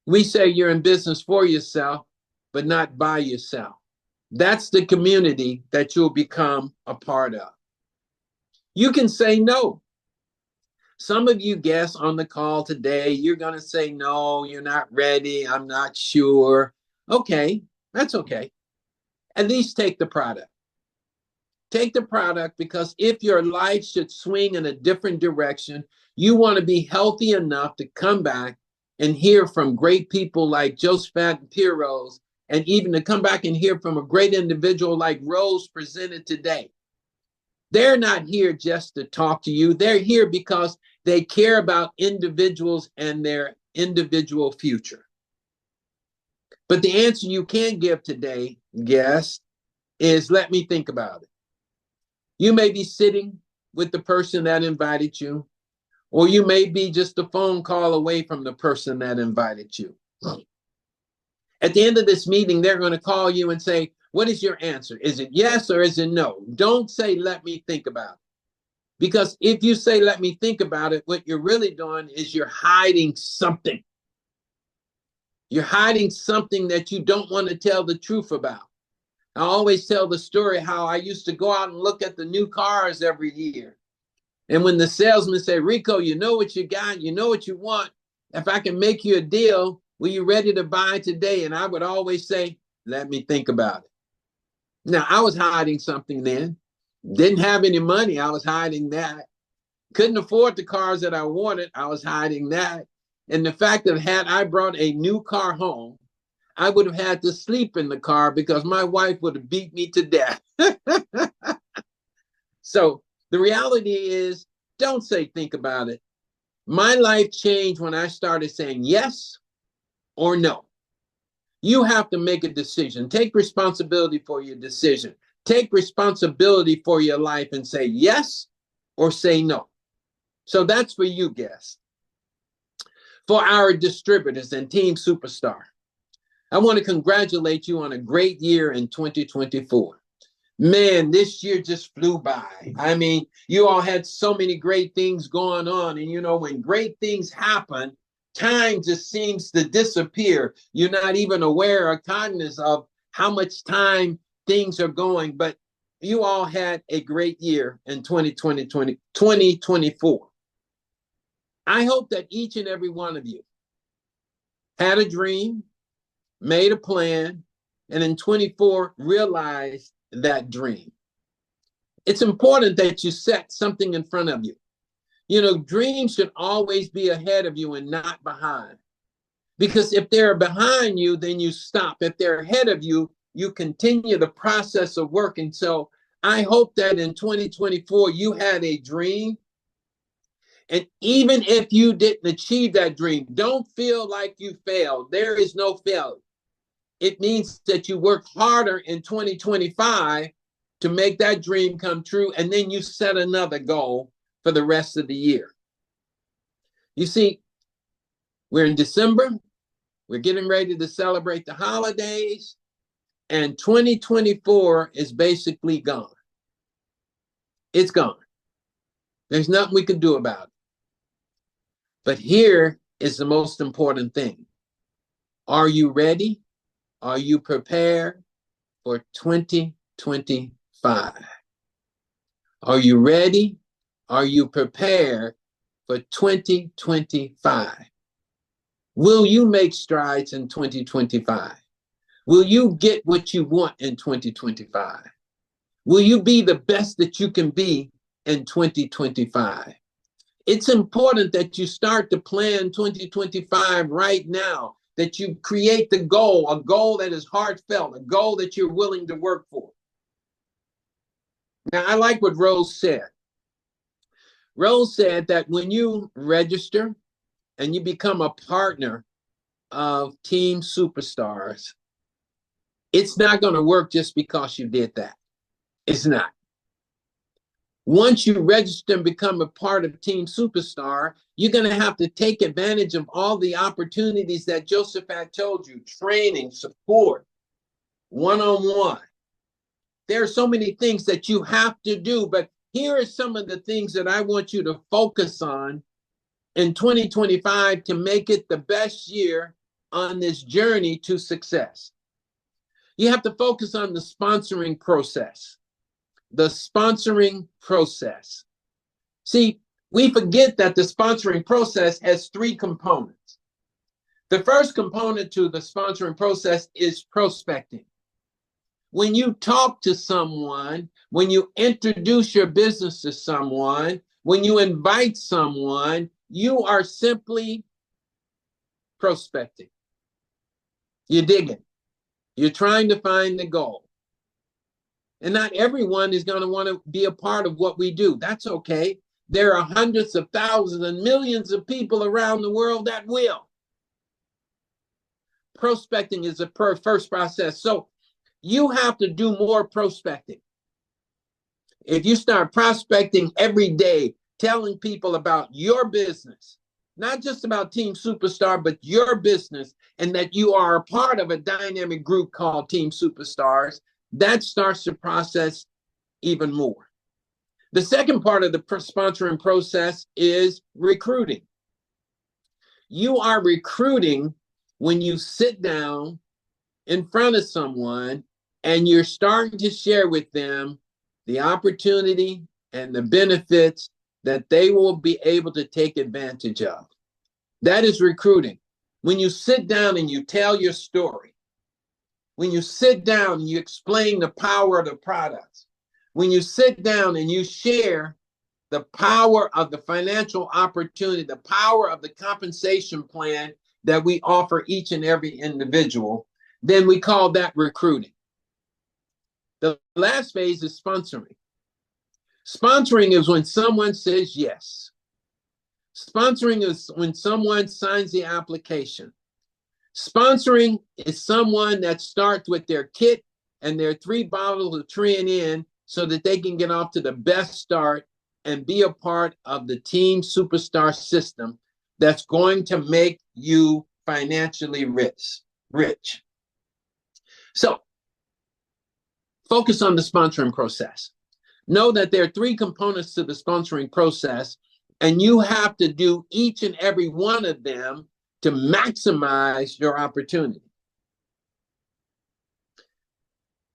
We say you're in business for yourself, but not by yourself. That's the community that you'll become a part of. You can say no. Some of you guests on the call today, you're going to say, no, you're not ready. I'm not sure. Okay, that's okay. At least take the product. Take the product, because if your life should swing in a different direction, you want to be healthy enough to come back and hear from great people like Joseph and Piros, and even to come back and hear from a great individual like Rose presented today. They're not here just to talk to you. They're here because they care about individuals and their individual future. But the answer you can give today, guest, is let me think about it. You may be sitting with the person that invited you, or you may be just a phone call away from the person that invited you. At the end of this meeting, they're going to call you and say, what is your answer? Is it yes or is it no? Don't say, let me think about it. Because if you say, let me think about it, what you're really doing is you're hiding something. You're hiding something that you don't want to tell the truth about. I always tell the story how I used to go out and look at the new cars every year. And when the salesman said, Ricco, you know what you got, you know what you want. If I can make you a deal, were you ready to buy today? And I would always say, let me think about it. Now, I was hiding something then. Didn't have any money. I was hiding that. Couldn't afford the cars that I wanted. I was hiding that. And the fact that had I brought a new car home, I would have had to sleep in the car because my wife would have beat me to death. So the reality is, don't say think about it. My life changed when I started saying yes or no. You have to make a decision. Take responsibility for your decision. Take responsibility for your life and say yes or say no. So that's for you, guests. For our distributors and Team Superstar, I want to congratulate you on a great year in 2024. Man, this year just flew by. I mean, you all had so many great things going on. And, you know, when great things happen, time just seems to disappear. You're not even aware or cognizant of how much time things are going. But you all had a great year in 2024. I hope that each and every one of you had a dream, made a plan, and in 24 realized that dream. It's important that you set something in front of you. You know, dreams should always be ahead of you and not behind. Because if they're behind you, then you stop. If they're ahead of you, you continue the process of working. So I hope that in 2024, you had a dream. And even if you didn't achieve that dream, don't feel like you failed. There is no failure. It means that you work harder in 2025 to make that dream come true, and then you set another goal for the rest of the year. You see, we're in December, we're getting ready to celebrate the holidays, and 2024 is basically gone. It's gone. There's nothing we can do about it. But here is the most important thing. Are you ready? Are you prepared for 2025? Are you ready? Are you prepared for 2025? Will you make strides in 2025? Will you get what you want in 2025? Will you be the best that you can be in 2025? It's important that you start to plan 2025 right now, that you create the goal, a goal that is heartfelt, a goal that you're willing to work for. Now, I like what Rose said. Rose said that when you register and you become a partner of Team Superstars, it's not going to work just because you did that. It's not. Once you register and become a part of Team Superstar, you're going to have to take advantage of all the opportunities that Joseph had told you, training, support, one-on-one. There are so many things that you have to do, but here are some of the things that I want you to focus on in 2025 to make it the best year on this journey to success. You have to focus on the sponsoring process. The sponsoring process. See, we forget that the sponsoring process has three components. The first component to the sponsoring process is prospecting. When you talk to someone, when you introduce your business to someone, when you invite someone, you are simply prospecting. You're digging. You're trying to find the goal. And not everyone is going to want to be a part of what we do. That's okay. There are hundreds of thousands and millions of people around the world that will. Prospecting is the first process. So you have to do more prospecting. If you start prospecting every day, telling people about your business, not just about Team Superstar, but your business, and that you are a part of a dynamic group called Team Superstars, that starts the process even more. The second part of the sponsoring process is recruiting. You are recruiting when you sit down in front of someone and you're starting to share with them the opportunity and the benefits that they will be able to take advantage of. That is recruiting. When you sit down and you tell your story, when you sit down and you explain the power of the products, when you sit down and you share the power of the financial opportunity, the power of the compensation plan that we offer each and every individual, then we call that recruiting. The last phase is sponsoring. Sponsoring is when someone says yes. Sponsoring is when someone signs the application. Sponsoring is someone that starts with their kit and their 3 bottles of Trian so that they can get off to the best start and be a part of the Team Superstar system that's going to make you financially rich. So Focus on the sponsoring process. Know that there are 3 components to the sponsoring process, and you have to do each and every one of them to maximize your opportunity.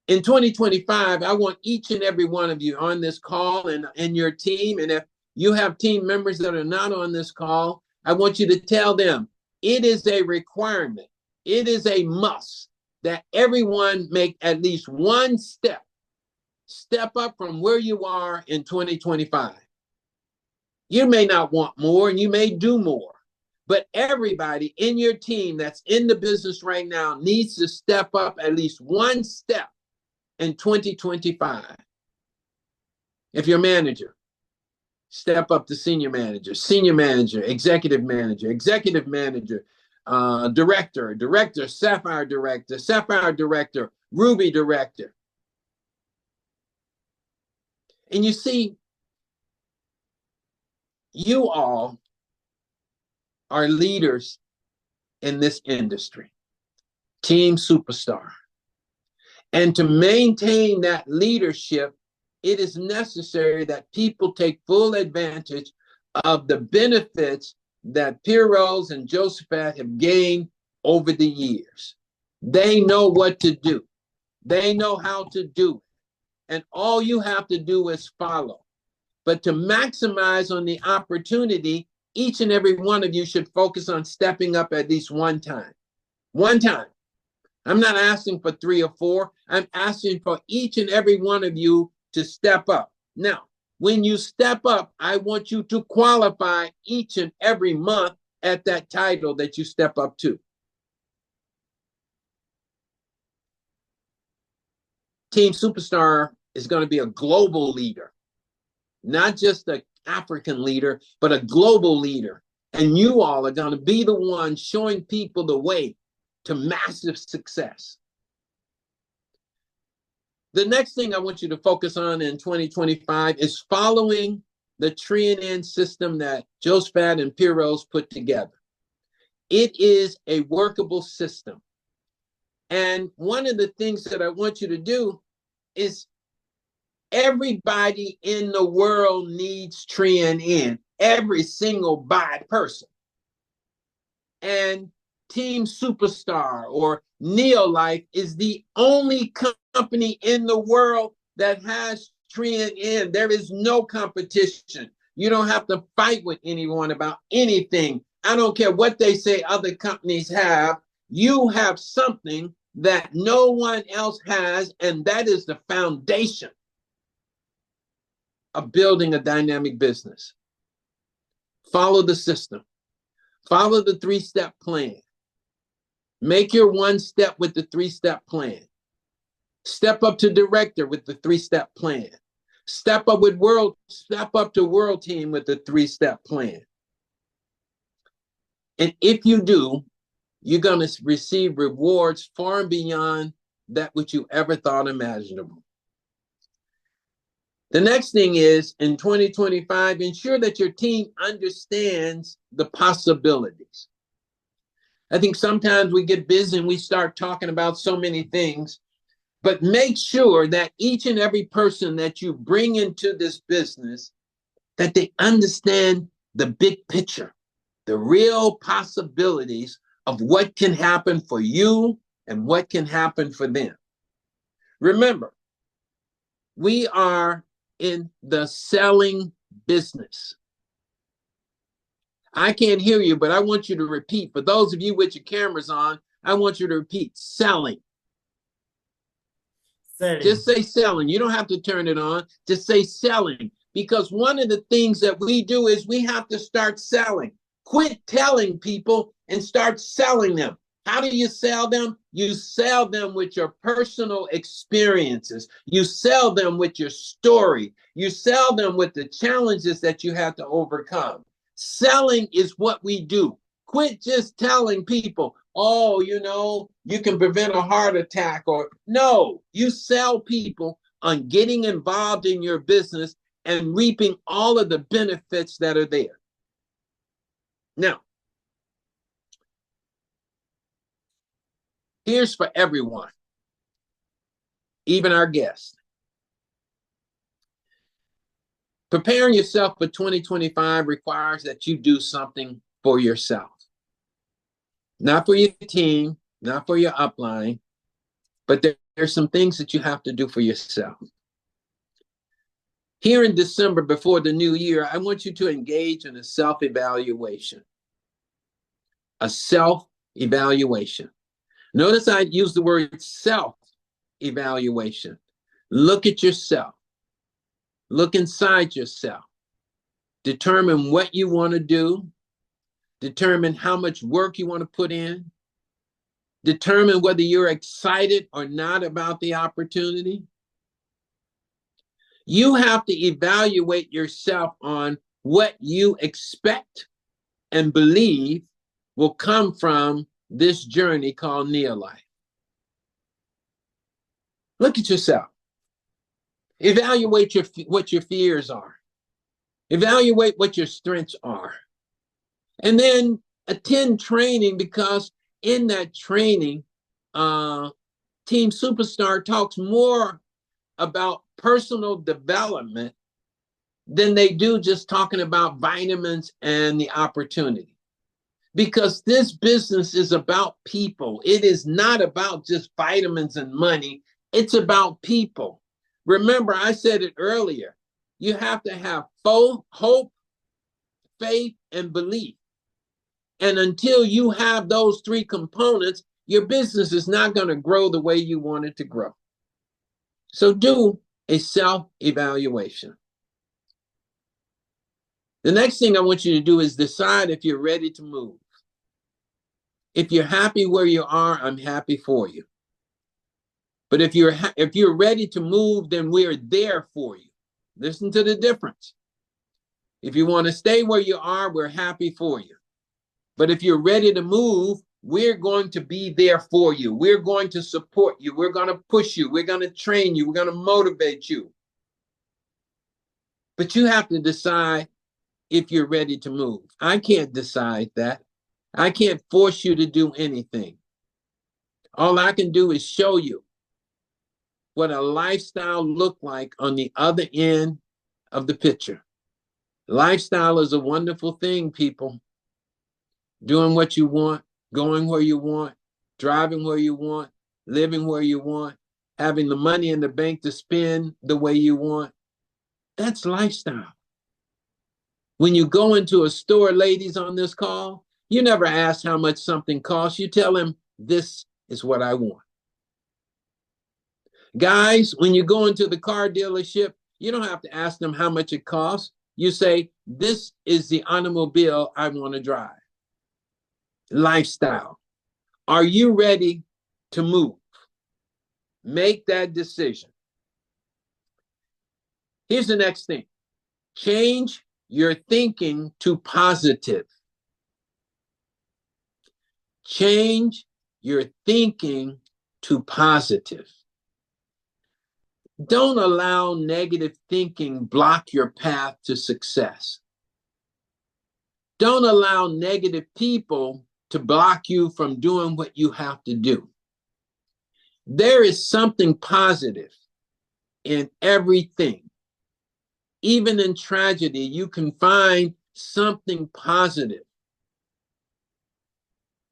In 2025, I want each and every one of you on this call and your team, and if you have team members that are not on this call, I want you to tell them it is a requirement, it is a must that everyone make at least one step up from where you are in 2025. You may not want more and you may do more, but everybody in your team that's in the business right now needs to step up at least one step in 2025. If you're a manager, step up to senior manager, executive manager, director, sapphire director, ruby director. And you see, you all are leaders in this industry, team superstar. And to maintain that leadership, it is necessary that people take full advantage of the benefits that Piros and Josephat have gained over the years. They know what to do. They know how to do it. And all you have to do is follow. But to maximize on the opportunity, each and every one of you should focus on stepping up at least one time. One time. I'm not asking for 3 or 4. I'm asking for each and every one of you to step up. Now, when you step up, I want you to qualify each and every month at that title that you step up to. Team Superstar is going to be a global leader, not just an African leader, but a global leader. And you all are going to be the ones showing people the way to massive success. The next thing I want you to focus on in 2025 is following the tree-and-end system that Josephat and Piros put together. It is a workable system. And one of the things that I want you to do is everybody in the world needs tree-and-end, every single person. And Team Superstar or Neolife is the only company in the world that has tree-and-end. There is no competition. You don't have to fight with anyone about anything. I don't care what they say other companies have. You have something that no one else has, and that is the foundation of building a dynamic business. Follow the system. Follow the 3-step plan. Make your 1 step with the 3-step plan. Step up to director with the 3-step plan. Step up to world team with the 3-step plan. And if you do, you're going to receive rewards far and beyond that which you ever thought imaginable. The next thing is, in 2025, ensure that your team understands the possibilities. I think sometimes we get busy and we start talking about so many things, but make sure that each and every person that you bring into this business, that they understand the big picture, the real possibilities of what can happen for you and what can happen for them. Remember, we are in the selling business. I can't hear you, but I want you to repeat. For those of you with your cameras on, I want you to repeat selling. Just say selling. You don't have to turn it on. Just say selling. Because one of the things that we do is we have to start selling. Quit telling people and start selling them. How do you sell them? You sell them with your personal experiences. You sell them with your story. You sell them with the challenges that you have to overcome. Selling is what we do. Quit just telling people, oh, you can prevent a heart attack, or no, you sell people on getting involved in your business and reaping all of the benefits that are there. Now, here's for everyone. even our guests. Preparing yourself for 2025 requires that you do something for yourself. Not for your team, not for your upline, but there's some things that you have to do for yourself. Here in December, before the new year, I want you to engage in a self-evaluation. A self-evaluation. Notice I use the word self-evaluation. Look at yourself. Look inside yourself. Determine what you want to do. Determine how much work you want to put in. Determine whether you're excited or not about the opportunity. You have to evaluate yourself on what you expect and believe will come from this journey called neo-life. Look at yourself. Evaluate what your fears are. Evaluate what your strengths are. And then attend training, because in that training, Team Superstar talks more about personal development than they do just talking about vitamins and the opportunity. Because this business is about people. It is not about just vitamins and money. It's about people. Remember, I said it earlier. You have to have hope, faith, and belief. And until you have those three components, your business is not going to grow the way you want it to grow. So do a self-evaluation. The next thing I want you to do is decide if you're ready to move. If you're happy where you are, I'm happy for you. But if you're ready to move, then we're there for you. Listen to the difference. If you want to stay where you are, we're happy for you. But if you're ready to move, we're going to be there for you. We're going to support you. We're going to push you. We're going to train you. We're going to motivate you. But you have to decide if you're ready to move. I can't decide that. I can't force you to do anything. All I can do is show you what a lifestyle looked like on the other end of the picture. Lifestyle is a wonderful thing, people. Doing what you want, going where you want, driving where you want, living where you want, having the money in the bank to spend the way you want. That's lifestyle. When you go into a store, ladies on this call, you never ask how much something costs. You tell them, this is what I want. Guys, when you go into the car dealership, you don't have to ask them how much it costs. You say, this is the automobile I want to drive. Lifestyle. Are you ready to move? Make that decision. Here's the next thing. Change your thinking to positive. Change your thinking to positive. Don't allow negative thinking block your path to success. Don't allow negative people to block you from doing what you have to do. There is something positive in everything. Even in tragedy, you can find something positive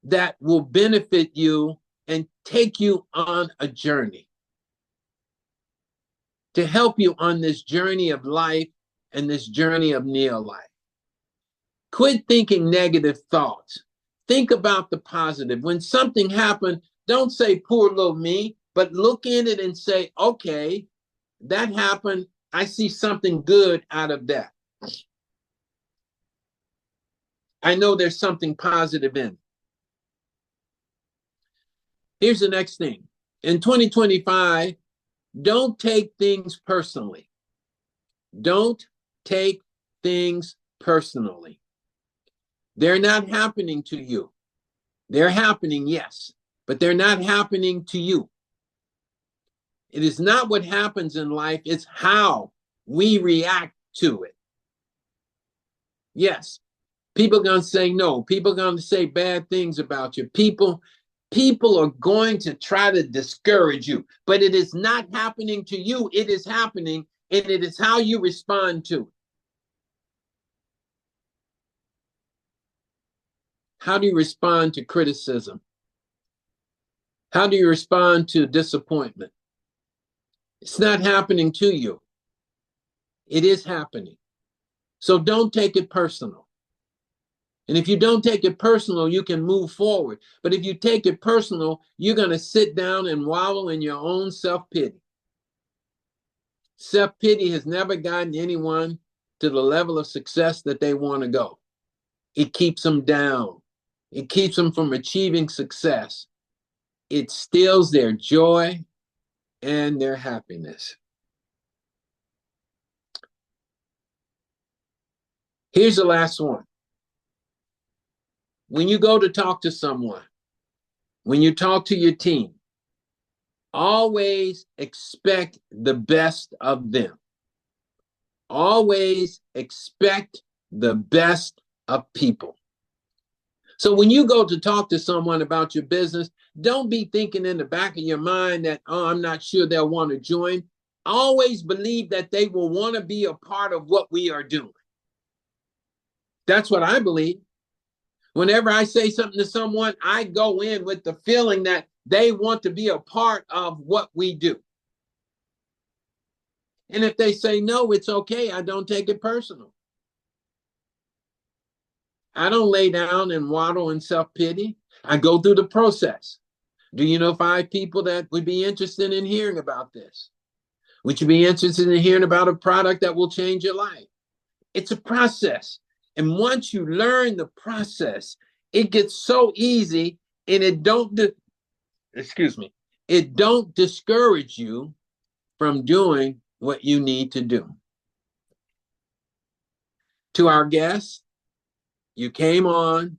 that will benefit you and take you on a journey, to help you on this journey of life and this journey of neo-life. Quit thinking negative thoughts. Think about the positive. When something happened, don't say, poor little me, but look in it and say, okay, that happened. I see something good out of that. I know there's something positive in it. Here's the next thing. In 2025, don't take things personally. Don't take things personally. They're not happening to you. They're happening, yes, but they're not happening to you. It is not what happens in life, it's how we react to it. Yes, people are going to say no. People are going to say bad things about you. People People are going to try to discourage you, but it is not happening to you. It is happening, and it is how you respond to it. How do you respond to criticism? How do you respond to disappointment? It's not happening to you. It is happening. So don't take it personal. And if you don't take it personal, you can move forward. But if you take it personal, you're going to sit down and wallow in your own self-pity. Self-pity has never gotten anyone to the level of success that they want to go. It keeps them down. It keeps them from achieving success. It steals their joy and their happiness. Here's the last one. When you go to talk to someone, when you talk to your team, always expect the best of them. Always expect the best of people. So when you go to talk to someone about your business, don't be thinking in the back of your mind that, oh, I'm not sure they'll want to join. Always believe that they will want to be a part of what we are doing. That's what I believe. Whenever I say something to someone, I go in with the feeling that they want to be a part of what we do. And if they say no, it's okay. I don't take it personal. I don't lay down and waddle in self-pity. I go through the process. Do you know 5 people that would be interested in hearing about this? Would you be interested in hearing about a product that will change your life? It's a process. And once you learn the process, it gets so easy, and it don't discourage you from doing what you need to do. To our guests, you came on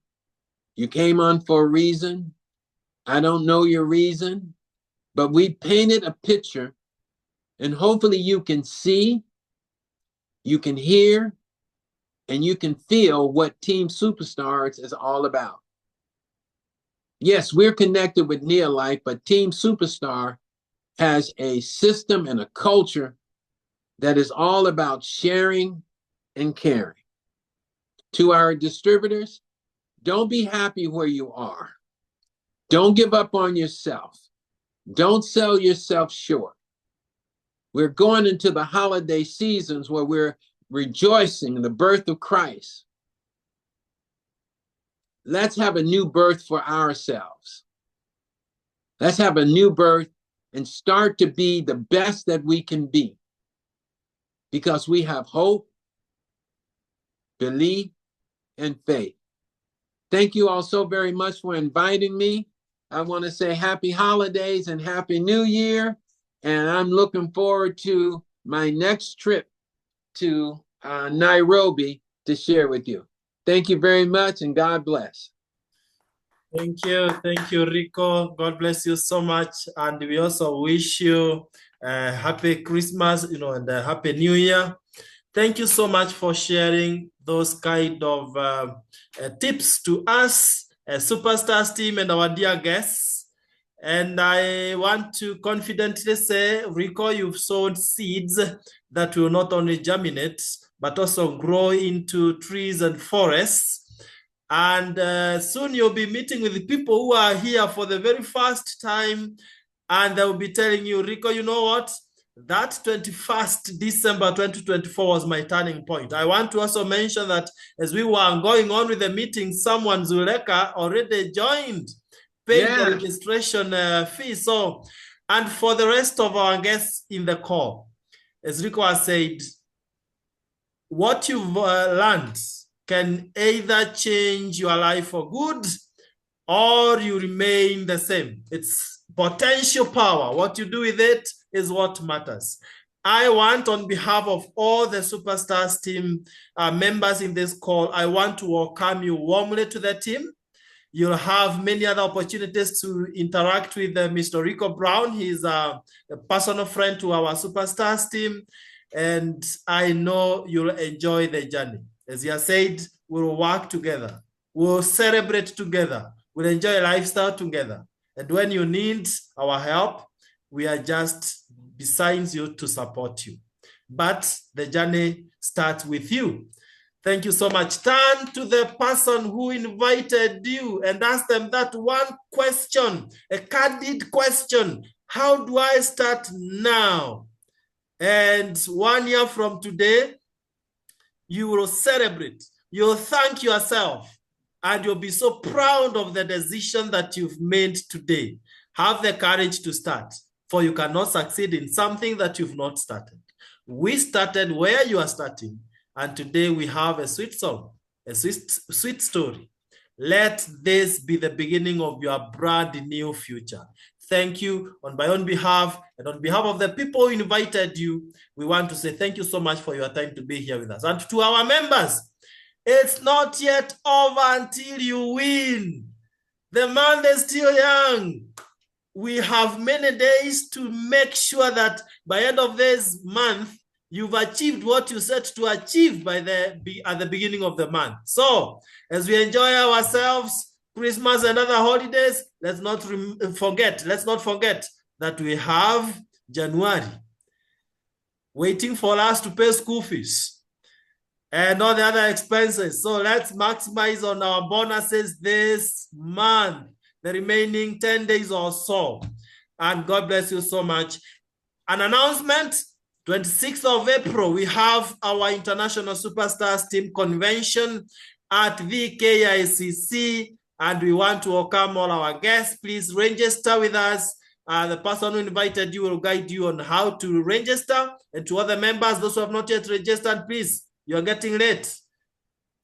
for a reason. I don't know your reason, but we painted a picture, and hopefully you can see, you can hear, and you can feel what Team Superstars is all about. Yes, we're connected with Neolife, but Team Superstar has a system and a culture that is all about sharing and caring. To our distributors, don't be happy where you are. Don't give up on yourself. Don't sell yourself short. We're going into the holiday seasons where we're rejoicing in the birth of Christ. Let's have a new birth for ourselves. Let's have a new birth and start to be the best that we can be, because we have hope, belief, and faith. Thank you all so very much for inviting me. I want to say happy holidays and happy new year. And I'm looking forward to my next trip to Nairobi to share with you. Thank you very much, and God bless. Thank you, Ricco. God bless you so much. And we also wish you a happy Christmas, and a happy New Year. Thank you so much for sharing those kind of tips to us, Superstars team, and our dear guests. And I want to confidently say, Ricco, you've sowed seeds that will not only germinate, but also grow into trees and forests. And soon you'll be meeting with the people who are here for the very first time, and they'll be telling you, Ricco, you know what? That 21st December 2024 was my turning point. I want to also mention that as we were going on with the meeting, someone, Zuleka, already joined, paid the registration fee. So, and for the rest of our guests in the call, as Ricco has said, what you've learned can either change your life for good or you remain the same. It's potential power. What you do with it is what matters. I want, on behalf of all the Superstars team members in this call, I want to welcome you warmly to the team. You'll have many other opportunities to interact with Mr. Ricco Brown. He's a personal friend to our Superstars team, and I know you'll enjoy the journey. As you said, we'll work together. We'll celebrate together. We'll enjoy a lifestyle together. And when you need our help, we are just beside you to support you. But the journey starts with you. Thank you so much. Turn to the person who invited you and ask them that one question, a candid question. How do I start now? And 1 year from today, you will celebrate. You'll thank yourself, and you'll be so proud of the decision that you've made today. Have the courage to start, for you cannot succeed in something that you've not started. We started where you are starting, and today we have a sweet song, a sweet story. Let this be the beginning of your brand new future. Thank you on my own behalf and on behalf of the people who invited you. We want to say thank you so much for your time to be here with us. And to our members, it's not yet over until you win. The month is still young. We have many days to make sure that by end of this month, you've achieved what you set to achieve at the beginning of the month. So as we enjoy ourselves, Christmas and other holidays, let's not forget that we have January waiting for us to pay school fees and all the other expenses. So let's maximize on our bonuses this month, the remaining 10 days or so. And God bless you so much. An announcement, 26th of April, we have our International Superstars Team Convention at the KICC, and we want to welcome all our guests. Please register with us. The person who invited you will guide you on how to register. And to other members, those who have not yet registered, please, you're getting late.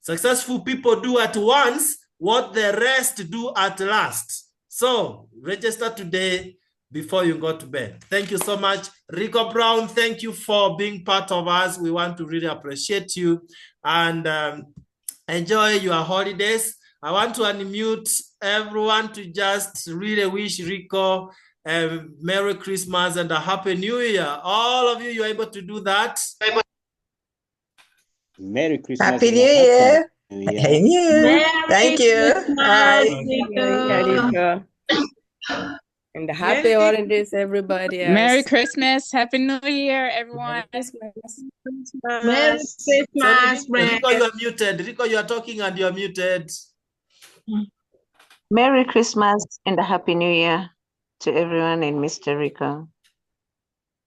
Successful people do at once what the rest do at last. So register today before you go to bed. Thank you so much. Ricco Brown, thank you for being part of us. We want to really appreciate you and enjoy your holidays. I want to unmute everyone to just really wish Ricco a Merry Christmas and a Happy New Year. All of you, you're able to do that. Merry Christmas. Happy New Year. Happy New Year. Thank you. Bye. Ricco. And happy holidays, everybody else. Merry Christmas. Happy New Year, everyone. Merry Christmas. So, Ricco, you are muted. Ricco, you are talking and you are muted. Merry Christmas and a Happy New Year to everyone and Mr. Ricco.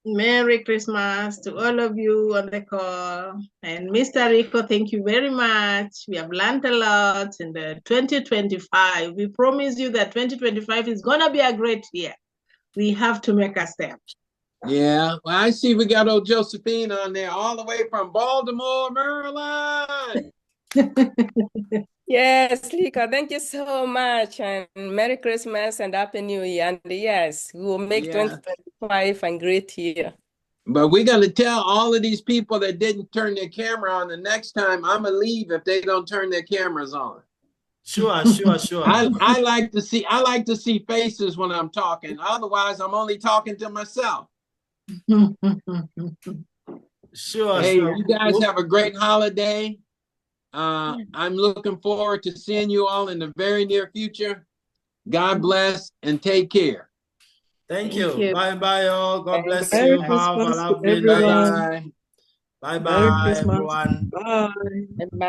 Merry Christmas to all of you on the call. And Mr. Ricco, thank you very much. We have learned a lot in the 2025. We promise you that 2025 is going to be a great year. We have to make a step. Yeah, well, I see we got old Josephine on there all the way from Baltimore, Maryland. Yes, Ricco, thank you so much. And Merry Christmas and Happy New Year. And yes, we will make 2025 a great year. But we're going to tell all of these people that didn't turn their camera on the next time, I'm going to leave if they don't turn their cameras on. Sure. I like to see faces when I'm talking. Otherwise, I'm only talking to myself. Sure. You guys have a great holiday. I'm looking forward to seeing you all in the very near future. God bless and take care. Thank you. Bye all. God bless you. Have a lovely night. Bye everyone. Bye.